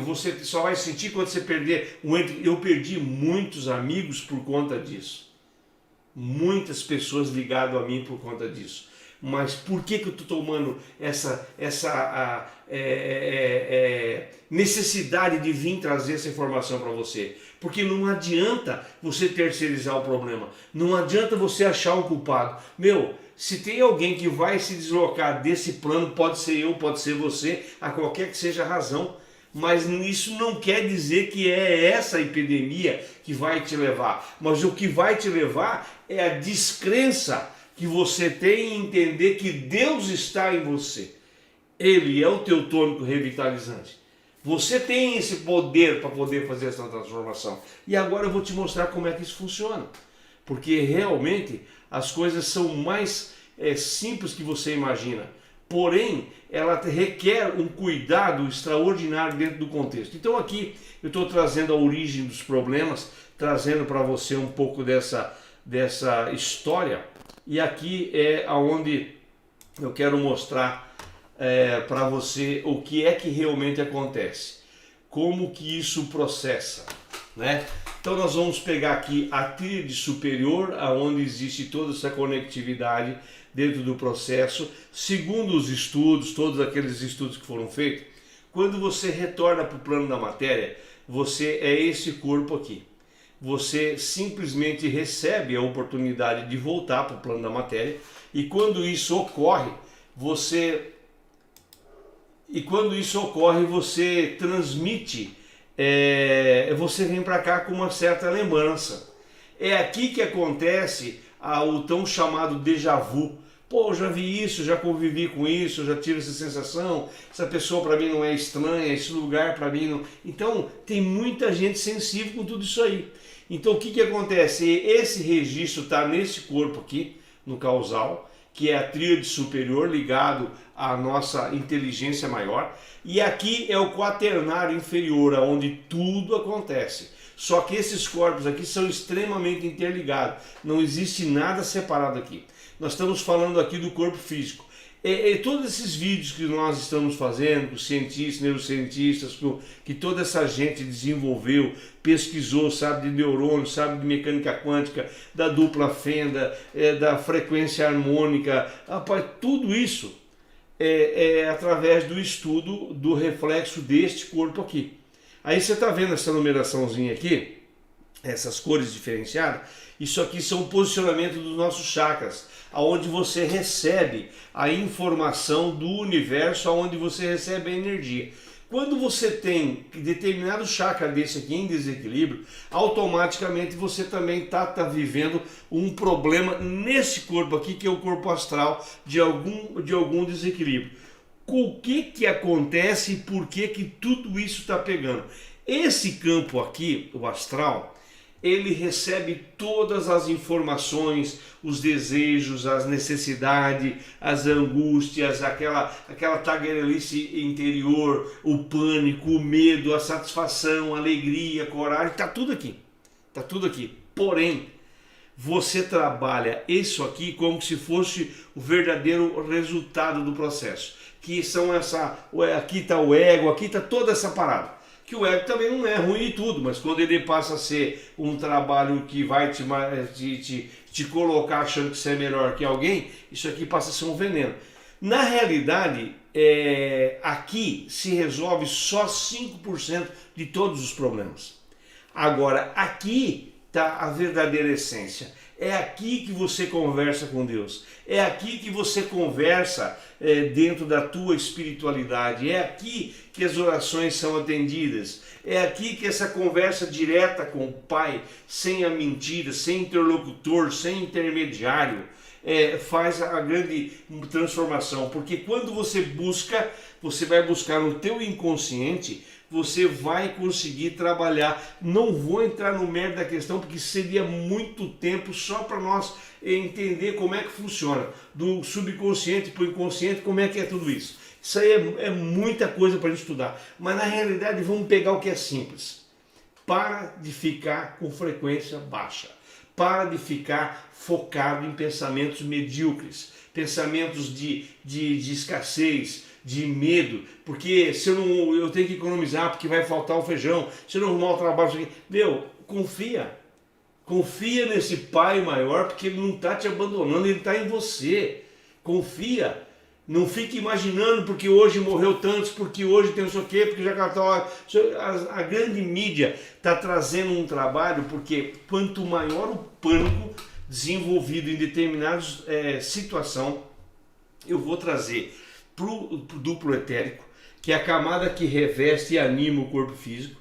você só vai sentir quando você perder um ente. Eu perdi muitos amigos por conta disso. Muitas pessoas ligadas a mim por conta disso. Mas por que eu estou tomando essa necessidade de vir trazer essa informação para você? Porque não adianta você terceirizar o problema. Não adianta você achar um culpado. Se tem alguém que vai se deslocar desse plano, pode ser eu, pode ser você, a qualquer que seja a razão. Mas isso não quer dizer que é essa epidemia que vai te levar. Mas o que vai te levar é a descrença que você tem em entender que Deus está em você. Ele é o teu tônico revitalizante. Você tem esse poder para poder fazer essa transformação. E agora eu vou te mostrar como é que isso funciona. Porque realmente as coisas são mais simples que você imagina. Porém, ela requer um cuidado extraordinário dentro do contexto. Então aqui eu estou trazendo a origem dos problemas, trazendo para você um pouco dessa história. E aqui é onde eu quero mostrar para você o que é que realmente acontece. Como que isso processa, né? Então nós vamos pegar aqui a tríade superior, onde existe toda essa conectividade dentro do processo. Segundo os estudos, todos aqueles estudos que foram feitos, quando você retorna para o plano da matéria, você é esse corpo aqui. Você simplesmente recebe a oportunidade de voltar para o plano da matéria, e quando isso ocorre, você transmite, você vem para cá com uma certa lembrança. É aqui que acontece o tão chamado déjà vu. Pô, eu já vi isso, já convivi com isso, já tive essa sensação, essa pessoa para mim não é estranha, esse lugar para mim não... Então, tem muita gente sensível com tudo isso aí. Então, o que acontece? Esse registro está nesse corpo aqui, no causal, que é a tríade superior ligado à nossa inteligência maior, e aqui é o quaternário inferior, onde tudo acontece. Só que esses corpos aqui são extremamente interligados, não existe nada separado aqui. Nós estamos falando aqui do corpo físico. Todos esses vídeos que nós estamos fazendo, com cientistas, neurocientistas, que toda essa gente desenvolveu, pesquisou, sabe de neurônio, sabe de mecânica quântica, da dupla fenda, da frequência harmônica, rapaz, tudo isso é através do estudo do reflexo deste corpo aqui. Aí você está vendo essa numeraçãozinha aqui, essas cores diferenciadas, isso aqui são o posicionamento dos nossos chakras, aonde você recebe a informação do universo, aonde você recebe a energia. Quando você tem determinado chakra desse aqui em desequilíbrio, automaticamente você também está vivendo um problema nesse corpo aqui, que é o corpo astral, de algum desequilíbrio. O que acontece e por que tudo isso está pegando? Esse campo aqui, o astral, ele recebe todas as informações, os desejos, as necessidades, as angústias, aquela tagarelice interior, o pânico, o medo, a satisfação, a alegria, a coragem, está tudo aqui. Está tudo aqui. Porém, você trabalha isso aqui como se fosse o verdadeiro resultado do processo. Que são aqui está o ego, aqui está toda essa parada. que o ego também não é ruim e tudo, mas quando ele passa a ser um trabalho que vai te colocar achando que você é melhor que alguém, isso aqui passa a ser um veneno. Na realidade, aqui se resolve só 5% de todos os problemas. Agora, aqui está a verdadeira essência. É aqui que você conversa com Deus. É aqui que você conversa dentro da tua espiritualidade. É aqui que as orações são atendidas. É aqui que essa conversa direta com o Pai, sem a mentira, sem interlocutor, sem intermediário, faz a grande transformação. Porque quando você busca, você vai buscar no teu inconsciente, você vai conseguir trabalhar. Não vou entrar no mérito da questão, porque seria muito tempo só para nós entender como é que funciona. Do subconsciente para o inconsciente, como é que é tudo isso. Isso aí é muita coisa para a gente estudar. Mas na realidade vamos pegar o que é simples. Para de ficar com frequência baixa. Para de ficar focado em pensamentos medíocres. Pensamentos de escassez, de medo, porque se eu tenho que economizar porque vai faltar o feijão, se eu não arrumar o trabalho, confia nesse Pai maior, porque ele não está te abandonando, ele está em você, confia, não fique imaginando porque hoje morreu tantos, porque hoje tem não sei o quê, porque já está a grande mídia está trazendo um trabalho, porque quanto maior o pânico desenvolvido em determinadas situação, eu vou trazer para o duplo etérico, que é a camada que reveste e anima o corpo físico,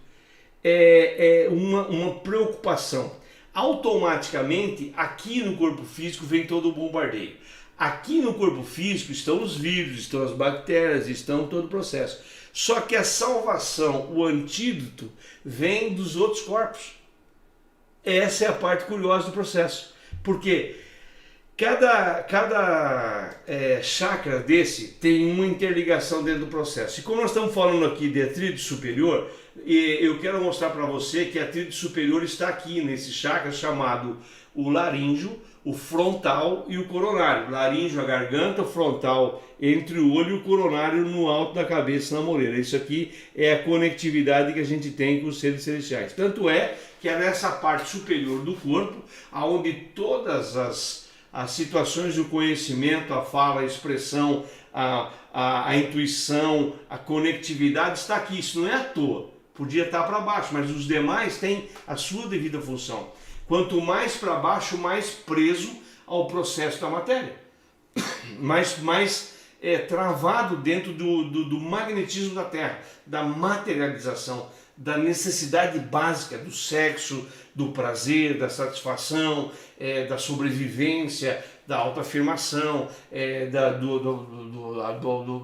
uma preocupação. Automaticamente, aqui no corpo físico vem todo o bombardeio. Aqui no corpo físico estão os vírus, estão as bactérias, estão todo o processo. Só que a salvação, o antídoto, vem dos outros corpos. Essa é a parte curiosa do processo. Porque cada chakra desse tem uma interligação dentro do processo. E como nós estamos falando aqui de tríade superior, eu quero mostrar para você que a tríade superior está aqui nesse chakra chamado o laríngeo, o frontal e o coronário. Laríngeo, a garganta, o frontal entre o olho e o coronário no alto da cabeça, na moleira. Isso aqui é a conectividade que a gente tem com os seres celestiais. Tanto é que é nessa parte superior do corpo, onde todas as situações do conhecimento, a fala, a expressão, a intuição, a conectividade está aqui. Isso não é à toa. Podia estar para baixo, mas os demais têm a sua devida função. Quanto mais para baixo, mais preso ao processo da matéria. mais travado dentro do magnetismo da Terra, da materialização, da necessidade básica do sexo, do prazer, da satisfação, da sobrevivência, da autoafirmação,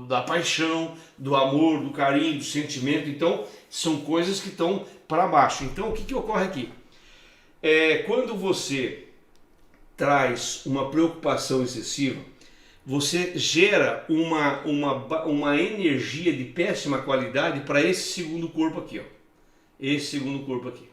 da paixão, do amor, do carinho, do sentimento. Então, são coisas que estão para baixo. Então, o que ocorre aqui? Quando você traz uma preocupação excessiva, você gera uma energia de péssima qualidade para esse segundo corpo aqui, ó. Esse segundo corpo aqui.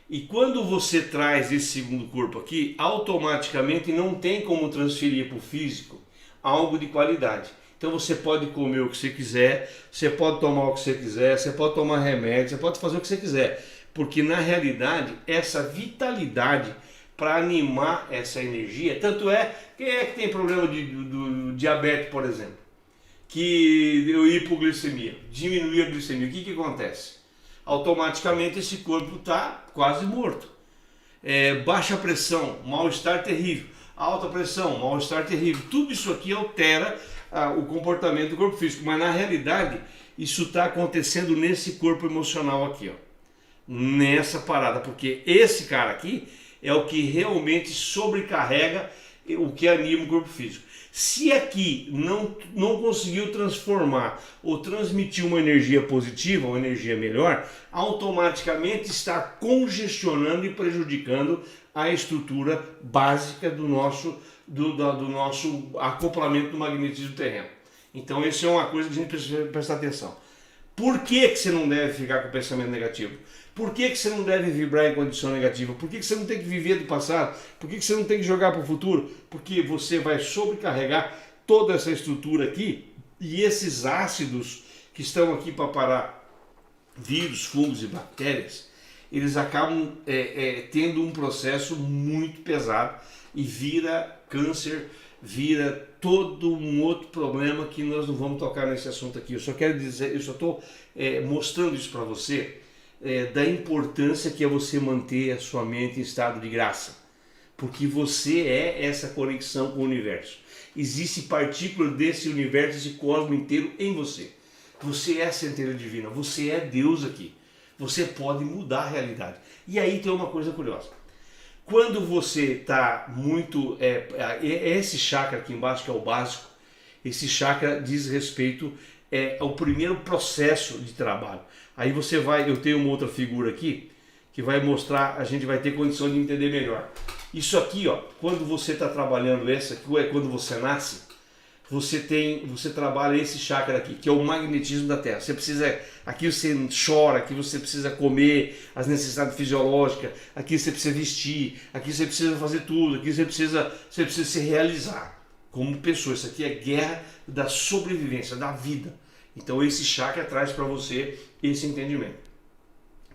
E quando você traz esse segundo corpo aqui, automaticamente não tem como transferir para o físico algo de qualidade. Então você pode comer o que você quiser, você pode tomar o que você quiser, você pode tomar remédio, você pode fazer o que você quiser. Porque na realidade, essa vitalidade para animar essa energia, tanto quem é que tem problema do diabetes, por exemplo? Que deu hipoglicemia, diminuir a glicemia, o que acontece? Automaticamente esse corpo está quase morto. Baixa pressão, mal-estar terrível. Alta pressão, mal-estar terrível. Tudo isso aqui altera o comportamento do corpo físico, mas na realidade isso está acontecendo nesse corpo emocional aqui, ó, nessa parada, porque esse cara aqui é o que realmente sobrecarrega o que anima o corpo físico. Se aqui não conseguiu transformar ou transmitir uma energia positiva, uma energia melhor, automaticamente está congestionando e prejudicando a estrutura básica do nosso acoplamento do magnetismo terreno. Então, isso é uma coisa que a gente precisa prestar atenção. Por que você não deve ficar com pensamento negativo? Por que você não deve vibrar em condição negativa? Por que você não tem que viver do passado? Por que você não tem que jogar para o futuro? Porque você vai sobrecarregar toda essa estrutura aqui, e esses ácidos que estão aqui para parar vírus, fungos e bactérias, eles acabam tendo um processo muito pesado e vira câncer, vira todo um outro problema que nós não vamos tocar nesse assunto aqui. Eu só quero dizer, eu só estou mostrando isso para você, da importância que é você manter a sua mente em estado de graça, porque você é essa conexão com o universo. Existe partícula desse universo, esse cosmos inteiro em você. Você é a centelha divina, você é Deus aqui. Você pode mudar a realidade. E aí tem uma coisa curiosa. Quando você está muito... esse chakra aqui embaixo, que é o básico, esse chakra diz respeito ao primeiro processo de trabalho. Aí você vai... Eu tenho uma outra figura aqui, que vai mostrar, a gente vai ter condição de entender melhor. Isso aqui, ó, quando você está trabalhando essa, que é quando você nasce, você trabalha esse chakra aqui, que é o magnetismo da Terra. Você precisa, aqui você chora, aqui você precisa comer, as necessidades fisiológicas, aqui você precisa vestir, aqui você precisa fazer tudo, aqui você precisa se realizar como pessoa. Isso aqui é guerra da sobrevivência, da vida. Então esse chakra traz para você esse entendimento,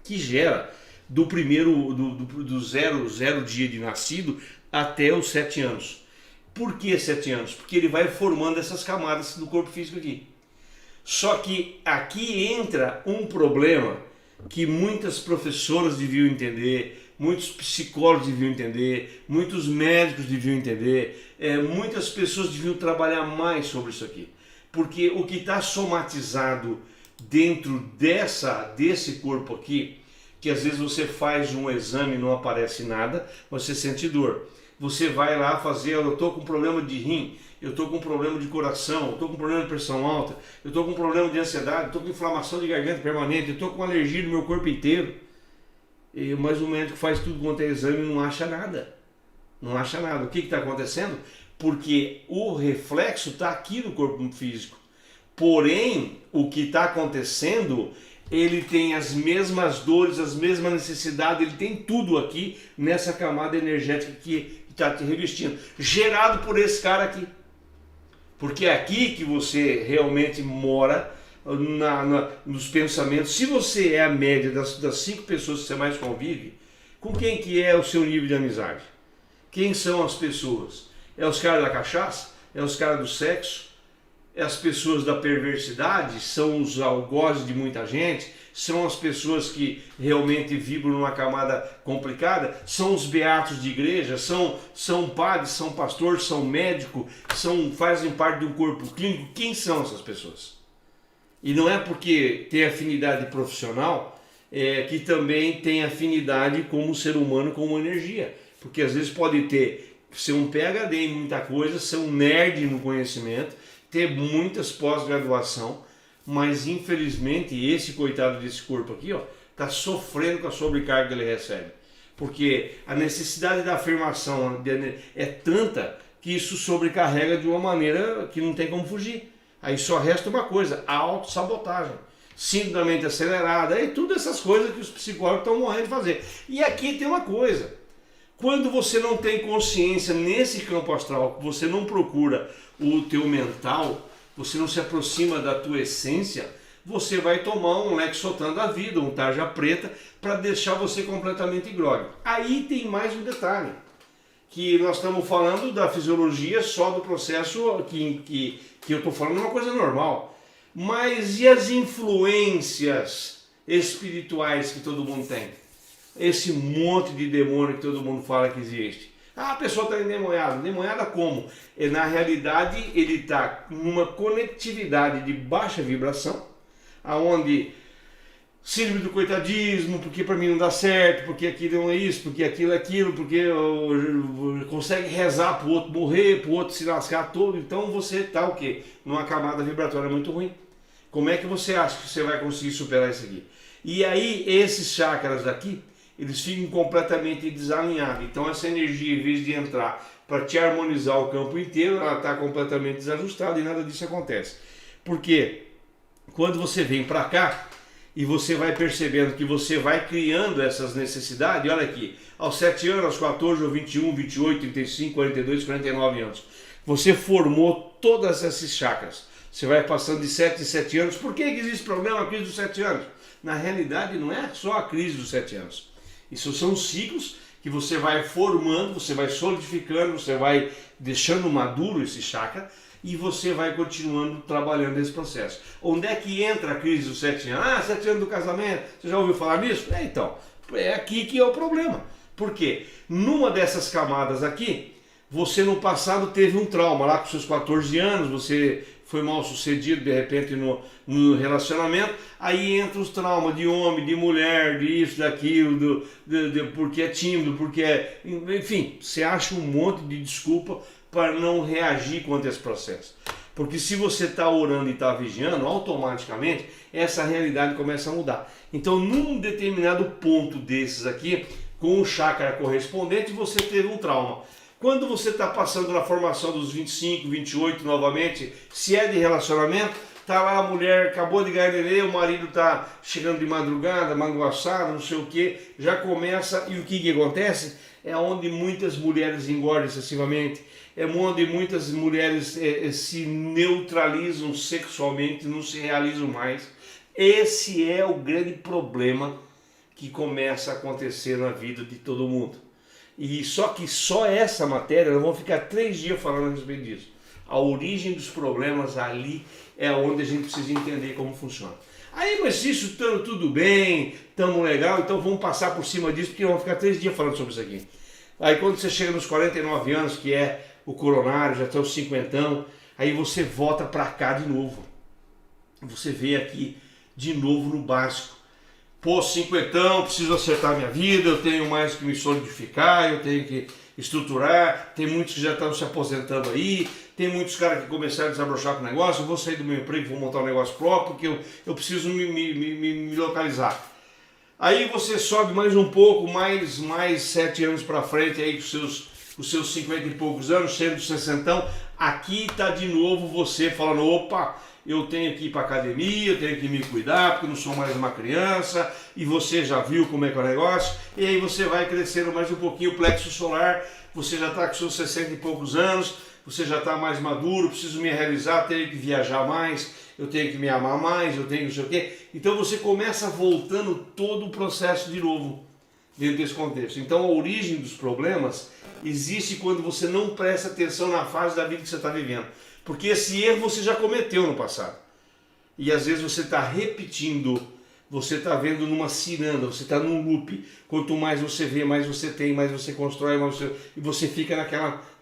que gera do primeiro, do zero dia de nascido até os 7 anos. Por que 7 anos? Porque ele vai formando essas camadas do corpo físico aqui. Só que aqui entra um problema que muitas professoras deviam entender, muitos psicólogos deviam entender, muitos médicos deviam entender, muitas pessoas deviam trabalhar mais sobre isso aqui. Porque o que está somatizado dentro desse corpo aqui, que às vezes você faz um exame e não aparece nada, você sente dor. Você vai lá fazer, eu estou com problema de rim, eu estou com problema de coração, eu estou com problema de pressão alta, eu estou com problema de ansiedade, eu estou com inflamação de garganta permanente, eu estou com alergia no meu corpo inteiro. Mas o médico faz tudo quanto é exame e não acha nada. Não acha nada. O que está acontecendo? Porque o reflexo está aqui no corpo físico. Porém, o que está acontecendo, ele tem as mesmas dores, as mesmas necessidades, ele tem tudo aqui nessa camada energética que está te revestindo, gerado por esse cara aqui. Porque é aqui que você realmente mora nos pensamentos. Se você é a média das 5 pessoas que você mais convive, com quem que é o seu nível de amizade? Quem são as pessoas? É os caras da cachaça? É os caras do sexo? É as pessoas da perversidade? São os algozes de muita gente? São as pessoas que realmente vibram numa camada complicada? São os beatos de igreja? São padres, são pastores, são médicos? Fazem parte de um corpo clínico? Quem são essas pessoas? E não é porque tem afinidade profissional que também tem afinidade como ser humano, como energia. Porque às vezes pode ser um PhD em muita coisa, ser um nerd no conhecimento, ter muitas pós-graduação, mas infelizmente esse coitado desse corpo aqui, ó, está sofrendo com a sobrecarga que ele recebe. Porque a necessidade da afirmação é tanta que isso sobrecarrega de uma maneira que não tem como fugir. Aí só resta uma coisa, a autossabotagem. Síndrome da mente acelerada, e tudo essas coisas que os psicólogos estão morrendo de fazer. E aqui tem uma coisa, quando você não tem consciência nesse campo astral, você não procura o teu mental, você não se aproxima da tua essência, você vai tomar um Lexotan da vida, um tarja preta, para deixar você completamente grogue. Aí tem mais um detalhe, que nós estamos falando da fisiologia só do processo que eu estou falando, é uma coisa normal. Mas e as influências espirituais que todo mundo tem? Esse monte de demônio que todo mundo fala que existe. Ah, a pessoa está endemoniada. Endemoniada como? Na realidade, ele está numa conectividade de baixa vibração, aonde síndrome do coitadismo, porque para mim não dá certo, porque aquilo não é isso, porque aquilo é aquilo, porque consegue rezar para o outro morrer, para o outro se lascar todo. Então você está o quê? Numa camada vibratória muito ruim. Como é que você acha que você vai conseguir superar isso aqui? E aí, esses chakras aqui, eles ficam completamente desalinhados. Então essa energia, em vez de entrar para te harmonizar o campo inteiro, ela está completamente desajustada e nada disso acontece. Porque quando você vem para cá e você vai percebendo que você vai criando essas necessidades, olha aqui, aos 7 anos, aos 14, aos 21, 28, 35, 42, 49 anos, você formou todas esses chakras. Você vai passando de 7 em 7 anos. Por que existe problema aqui dos 7 anos? Na realidade não é só a crise dos 7 anos. Isso são ciclos que você vai formando, você vai solidificando, você vai deixando maduro esse chakra e você vai continuando trabalhando esse processo. Onde é que entra a crise dos 7 anos? Ah, 7 anos do casamento, você já ouviu falar nisso? Então, é aqui que é o problema. Por quê? Numa dessas camadas aqui, você no passado teve um trauma, lá com seus 14 anos, você foi mal sucedido de repente no relacionamento, aí entra os traumas de homem, de mulher, de isso, daquilo, porque é tímido, porque é... Enfim, você acha um monte de desculpa para não reagir contra esse processo. Porque se você está orando e está vigiando, automaticamente essa realidade começa a mudar. Então, num determinado ponto desses aqui, com o chakra correspondente, você teve um trauma. Quando você está passando na formação dos 25, 28 novamente, se é de relacionamento, tá lá a mulher, acabou de ganhar neném, o marido está chegando de madrugada, manguaçado, não sei o que, já começa, e o que acontece? É onde muitas mulheres engordam excessivamente, é onde muitas mulheres se neutralizam sexualmente, não se realizam mais. Esse é o grande problema que começa a acontecer na vida de todo mundo. E só essa matéria, nós vamos ficar 3 dias falando a respeito disso. A origem dos problemas ali é onde a gente precisa entender como funciona. Aí, mas isso estando tudo bem, estamos legal, então vamos passar por cima disso, porque vamos ficar 3 dias falando sobre isso aqui. Aí quando você chega nos 49 anos, que é o coronário, já está os 50, aí você volta para cá de novo. Você vê aqui de novo no básico. Pô, 50, preciso acertar minha vida, eu tenho mais que me solidificar, eu tenho que estruturar, tem muitos que já estão se aposentando aí, tem muitos caras que começaram a desabrochar com o negócio, eu vou sair do meu emprego, vou montar um negócio próprio, porque eu preciso me localizar. Aí você sobe mais um pouco, mais 7 anos para frente, aí com os seus 50 e poucos anos, sendo 60, aqui está de novo você falando, opa, eu tenho que ir para academia, eu tenho que me cuidar, porque eu não sou mais uma criança, e você já viu como é que é o negócio, e aí você vai crescendo mais um pouquinho o plexo solar, você já está com seus 60 e poucos anos, você já está mais maduro, preciso me realizar, tenho que viajar mais, eu tenho que me amar mais, eu tenho não sei o quê. Então você começa voltando todo o processo de novo, dentro desse contexto. Então a origem dos problemas existe quando você não presta atenção na fase da vida que você está vivendo. Porque esse erro você já cometeu no passado. E às vezes você está repetindo, você está vendo numa ciranda, você está num loop. Quanto mais você vê, mais você tem, mais você constrói, e você fica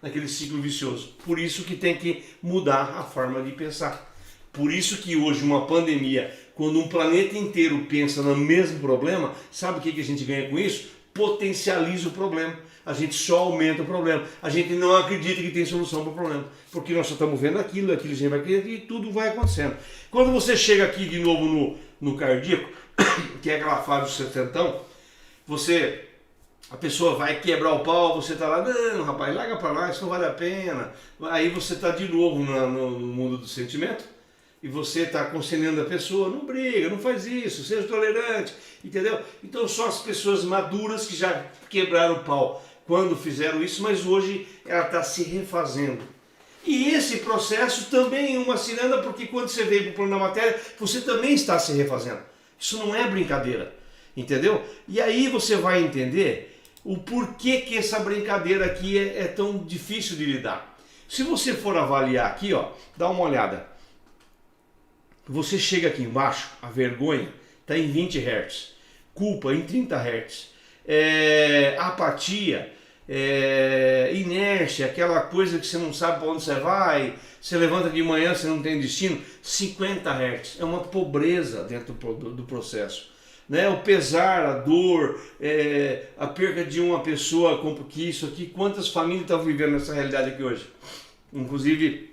naquele ciclo vicioso. Por isso que tem que mudar a forma de pensar. Por isso que hoje uma pandemia, quando um planeta inteiro pensa no mesmo problema, sabe o que a gente ganha com isso? Potencializa o problema. A gente só aumenta o problema. A gente não acredita que tem solução para o problema. Porque nós só estamos vendo aquilo a gente vai acreditar e tudo vai acontecendo. Quando você chega aqui de novo no cardíaco, que é aquela fase do 70, a pessoa vai quebrar o pau, você está lá, não rapaz, larga para lá, isso não vale a pena. Aí você está de novo no mundo do sentimento. E você está aconselhando a pessoa, não briga, não faz isso, seja tolerante, entendeu? Então só as pessoas maduras que já quebraram o pau quando fizeram isso, mas hoje ela está se refazendo. E esse processo também é uma ciranda, porque quando você veio para o plano da matéria, você também está se refazendo. Isso não é brincadeira, entendeu? E aí você vai entender o porquê que essa brincadeira aqui é tão difícil de lidar. Se você for avaliar aqui, ó, dá uma olhada. Você chega aqui embaixo, a vergonha está em 20 Hz, culpa em 30 Hz, apatia, inércia, aquela coisa que você não sabe para onde você vai, você levanta de manhã, você não tem destino, 50 Hz, é uma pobreza dentro do processo. Né? O pesar, a dor, a perca de uma pessoa, que isso aqui, quantas famílias estão vivendo nessa realidade aqui hoje? Inclusive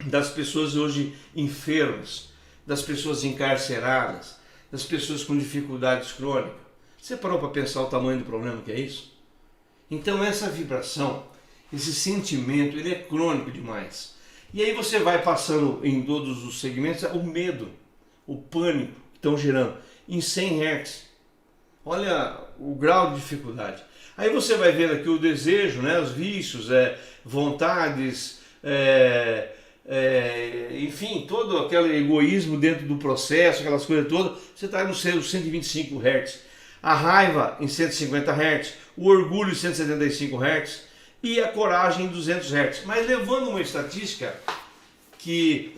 das pessoas hoje enfermas, das pessoas encarceradas, das pessoas com dificuldades crônicas. Você parou para pensar o tamanho do problema que é isso? Então essa vibração, esse sentimento, ele é crônico demais. E aí você vai passando em todos os segmentos o medo, o pânico que estão gerando em 100 Hz. Olha o grau de dificuldade. Aí você vai ver aqui o desejo, né, os vícios, vontades, enfim, todo aquele egoísmo dentro do processo, aquelas coisas todas, você está nos seus 125 Hz. A raiva em 150 Hz, o orgulho em 175 Hz e a coragem em 200 Hz. Mas levando uma estatística que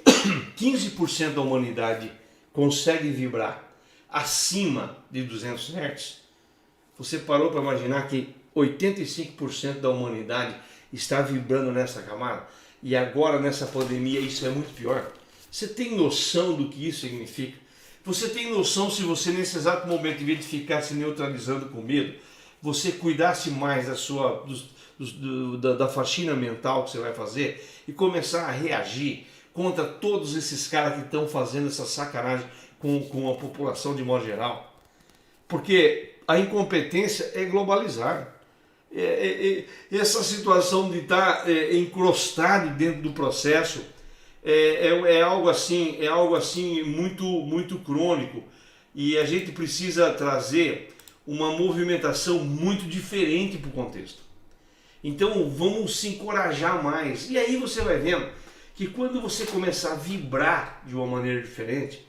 15% da humanidade consegue vibrar acima de 200 Hz, você parou para imaginar que 85% da humanidade está vibrando nessa camada? E agora nessa pandemia isso é muito pior. Você tem noção do que isso significa? Você tem noção se você nesse exato momento, em vez de ficar se neutralizando com medo, você cuidasse mais da faxina mental que você vai fazer e começar a reagir contra todos esses caras que estão fazendo essa sacanagem com a população de modo geral? Porque a incompetência é globalizar. Essa situação de estar encrostado dentro do processo é algo assim muito crônico, e a gente precisa trazer uma movimentação muito diferente para o contexto. Então vamos se encorajar mais, e aí você vai vendo que quando você começar a vibrar de uma maneira diferente,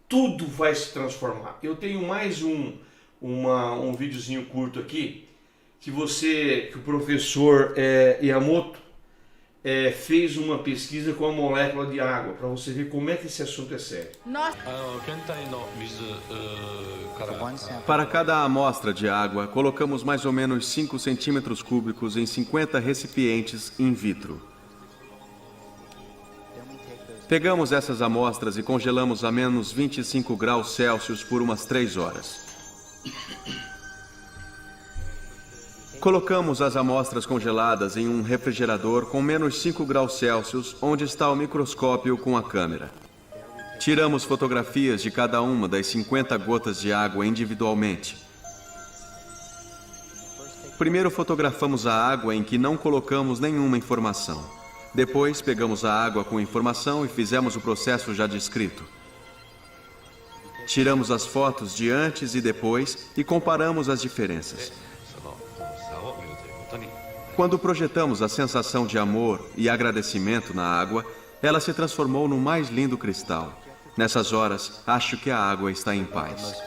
tudo vai se transformar. Eu tenho mais um videozinho curto aqui que o professor Yamoto fez uma pesquisa com a molécula de água, para você ver como é que esse assunto é sério. Para cada amostra de água, colocamos mais ou menos 5 centímetros cúbicos em 50 recipientes in vitro. Pegamos essas amostras e congelamos a menos 25 graus Celsius por umas 3 horas. Colocamos as amostras congeladas em um refrigerador com menos 5 graus Celsius, onde está o microscópio com a câmera. Tiramos fotografias de cada uma das 50 gotas de água individualmente. Primeiro fotografamos a água em que não colocamos nenhuma informação. Depois pegamos a água com informação e fizemos o processo já descrito. Tiramos as fotos de antes e depois e comparamos as diferenças. Quando projetamos a sensação de amor e agradecimento na água, ela se transformou no mais lindo cristal. Nessas horas, acho que a água está em paz.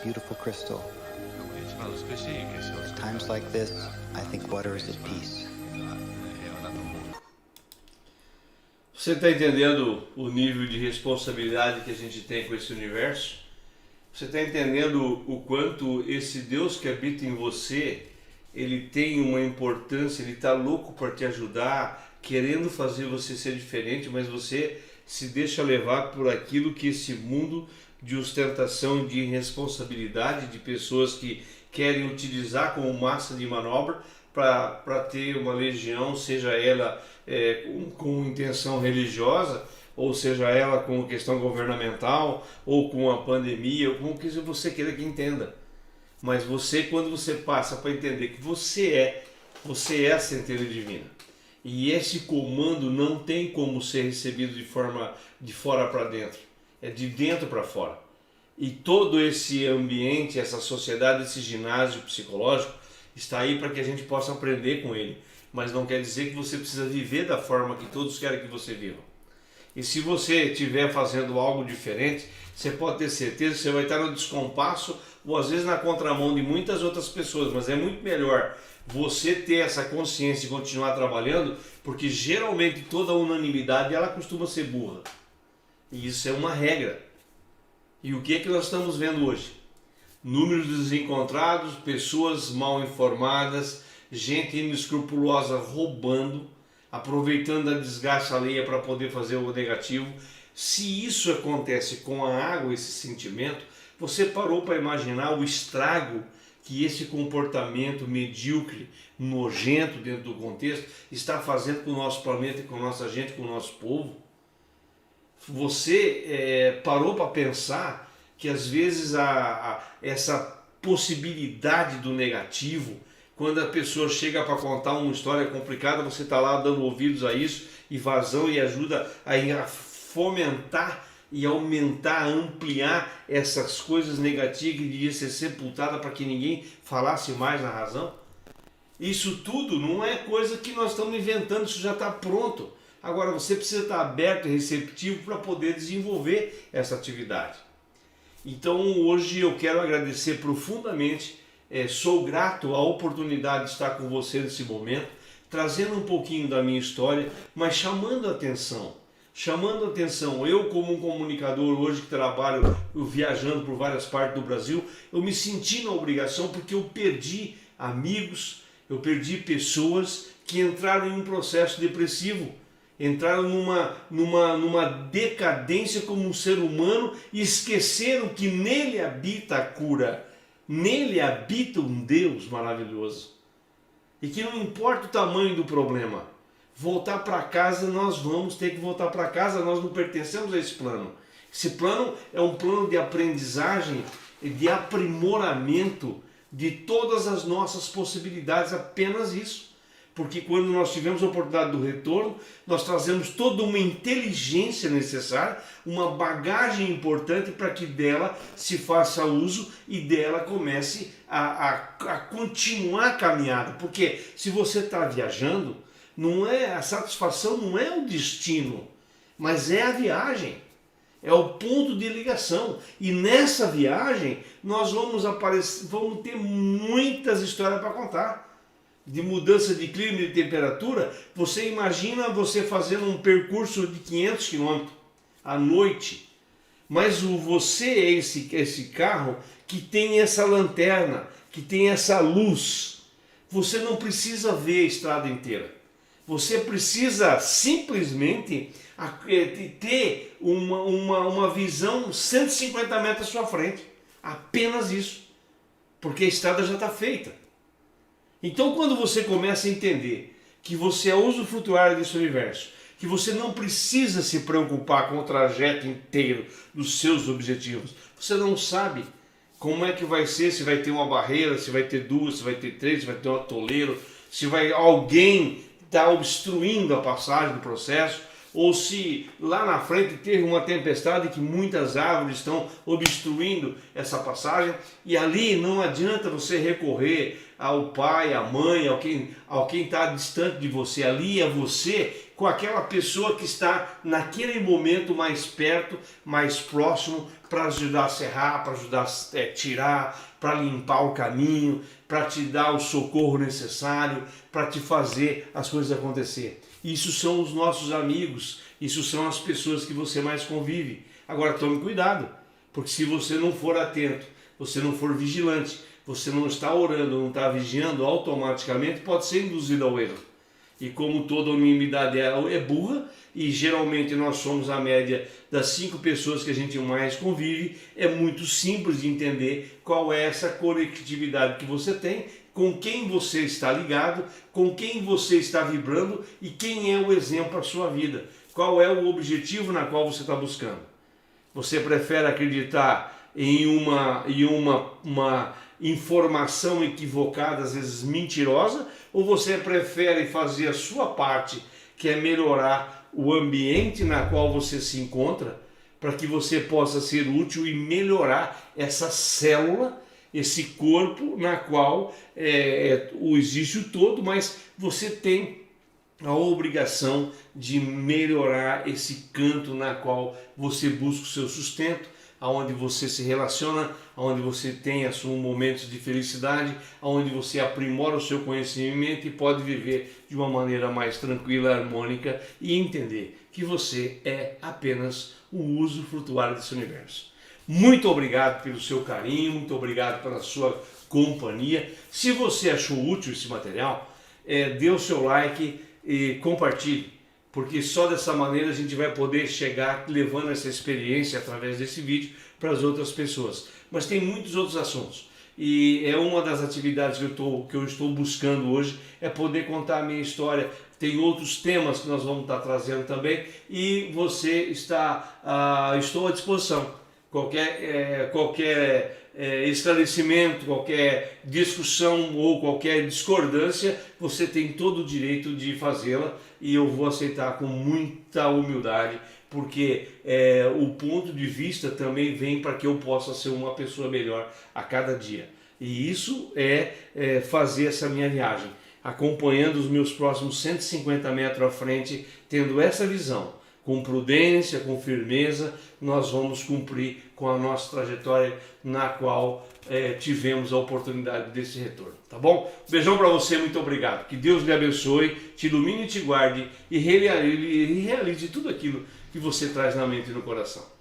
Você está entendendo o nível de responsabilidade que a gente tem com esse universo? Você está entendendo o quanto esse Deus que habita em você, ele tem uma importância, ele está louco para te ajudar, querendo fazer você ser diferente, mas você se deixa levar por aquilo que esse mundo de ostentação, de irresponsabilidade, de pessoas que querem utilizar como massa de manobra para ter uma legião, seja ela com intenção religiosa, ou seja ela com questão governamental, ou com a pandemia, ou com o que você queira que entenda. Mas você, quando você passa para entender que você é a centelha divina, e esse comando não tem como ser recebido de fora para dentro, é de dentro para fora. E todo esse ambiente, essa sociedade, esse ginásio psicológico está aí para que a gente possa aprender com ele, mas não quer dizer que você precisa viver da forma que todos querem que você viva. E se você estiver fazendo algo diferente, você pode ter certeza que você vai estar no descompasso ou às vezes na contramão de muitas outras pessoas, mas é muito melhor você ter essa consciência e continuar trabalhando, porque geralmente toda a unanimidade ela costuma ser burra. E isso é uma regra. E o que é que nós estamos vendo hoje? Números desencontrados, pessoas mal informadas, gente inescrupulosa roubando, aproveitando a desgraça alheia para poder fazer o negativo. Se isso acontece com a água, esse sentimento, você parou para imaginar o estrago que esse comportamento medíocre, nojento dentro do contexto, está fazendo com o nosso planeta, com a nossa gente, com o nosso povo? Você parou para pensar que às vezes essa possibilidade do negativo, quando a pessoa chega para contar uma história complicada, você está lá dando ouvidos a isso e vazão e ajuda a fomentar e aumentar, ampliar essas coisas negativas que deviam ser sepultadas para que ninguém falasse mais na razão? Isso tudo não é coisa que nós estamos inventando, isso já está pronto. Agora você precisa estar aberto e receptivo para poder desenvolver essa atividade. Então hoje eu quero agradecer profundamente, sou grato à oportunidade de estar com você nesse momento, trazendo um pouquinho da minha história, mas chamando a atenção. Eu como um comunicador hoje que trabalho viajando por várias partes do Brasil, eu me senti na obrigação porque eu perdi amigos, eu perdi pessoas que entraram em um processo depressivo, entraram numa decadência como um ser humano e esqueceram que nele habita a cura, nele habita um Deus maravilhoso. E que não importa o tamanho do problema, voltar para casa, nós vamos ter que voltar para casa, nós não pertencemos a esse plano. Esse plano é um plano de aprendizagem, de aprimoramento de todas as nossas possibilidades, apenas isso. Porque quando nós tivemos a oportunidade do retorno, nós trazemos toda uma inteligência necessária, uma bagagem importante para que dela se faça uso e dela comece a continuar a caminhada. Porque se você está viajando, a satisfação não é o destino, mas é a viagem, é o ponto de ligação. E nessa viagem nós vamos ter muitas histórias para contar. De mudança de clima e de temperatura, você imagina você fazendo um percurso de 500 km à noite, mas você é esse carro que tem essa lanterna, que tem essa luz. Você não precisa ver a estrada inteira. Você precisa simplesmente ter uma visão 150 metros à sua frente. Apenas isso. Porque a estrada já está feita. Então quando você começa a entender que você é usufrutuário desse universo, que você não precisa se preocupar com o trajeto inteiro dos seus objetivos, você não sabe como é que vai ser, se vai ter uma barreira, se vai ter duas, se vai ter três, se vai ter um atoleiro, se alguém está obstruindo a passagem do processo, ou se lá na frente teve uma tempestade que muitas árvores estão obstruindo essa passagem, e ali não adianta você recorrer ao pai, à mãe, ao quem está distante de você. Ali é você com aquela pessoa que está naquele momento mais perto, mais próximo, para ajudar a serrar, para ajudar a tirar, para limpar o caminho, para te dar o socorro necessário, para te fazer as coisas acontecer. Isso são os nossos amigos, isso são as pessoas que você mais convive. Agora tome cuidado, porque se você não for atento, você não for vigilante, você não está orando, não está vigiando, automaticamente pode ser induzido ao erro. E como toda unanimidade é burra, e geralmente nós somos a média das 5 pessoas que a gente mais convive, é muito simples de entender qual é essa conectividade que você tem, com quem você está ligado, com quem você está vibrando e quem é o exemplo para a sua vida. Qual é o objetivo na qual você está buscando. Você prefere acreditar em uma informação equivocada, às vezes mentirosa, ou você prefere fazer a sua parte, que é melhorar o ambiente na qual você se encontra, para que você possa ser útil e melhorar essa célula, esse corpo na qual existe o todo, mas você tem a obrigação de melhorar esse canto na qual você busca o seu sustento, aonde você se relaciona, aonde você tem os seus momentos de felicidade, aonde você aprimora o seu conhecimento e pode viver de uma maneira mais tranquila, harmônica e entender que você é apenas o usufrutuário desse universo. Muito obrigado pelo seu carinho, muito obrigado pela sua companhia. Se você achou útil esse material, dê o seu like e compartilhe, porque só dessa maneira a gente vai poder chegar levando essa experiência através desse vídeo para as outras pessoas. Mas tem muitos outros assuntos e é uma das atividades que eu estou buscando hoje, é poder contar a minha história. Tem outros temas que nós vamos estar trazendo também e estou à disposição. Qualquer esclarecimento, qualquer discussão ou qualquer discordância, você tem todo o direito de fazê-la e eu vou aceitar com muita humildade, porque o ponto de vista também vem para que eu possa ser uma pessoa melhor a cada dia. E isso é fazer essa minha viagem. acompanhando os meus próximos 150 metros à frente, tendo essa visão, com prudência, com firmeza, nós vamos cumprir com a nossa trajetória na qual tivemos a oportunidade desse retorno, tá bom? Beijão para você, muito obrigado. Que Deus lhe abençoe, te ilumine e te guarde e realize tudo aquilo que você traz na mente e no coração.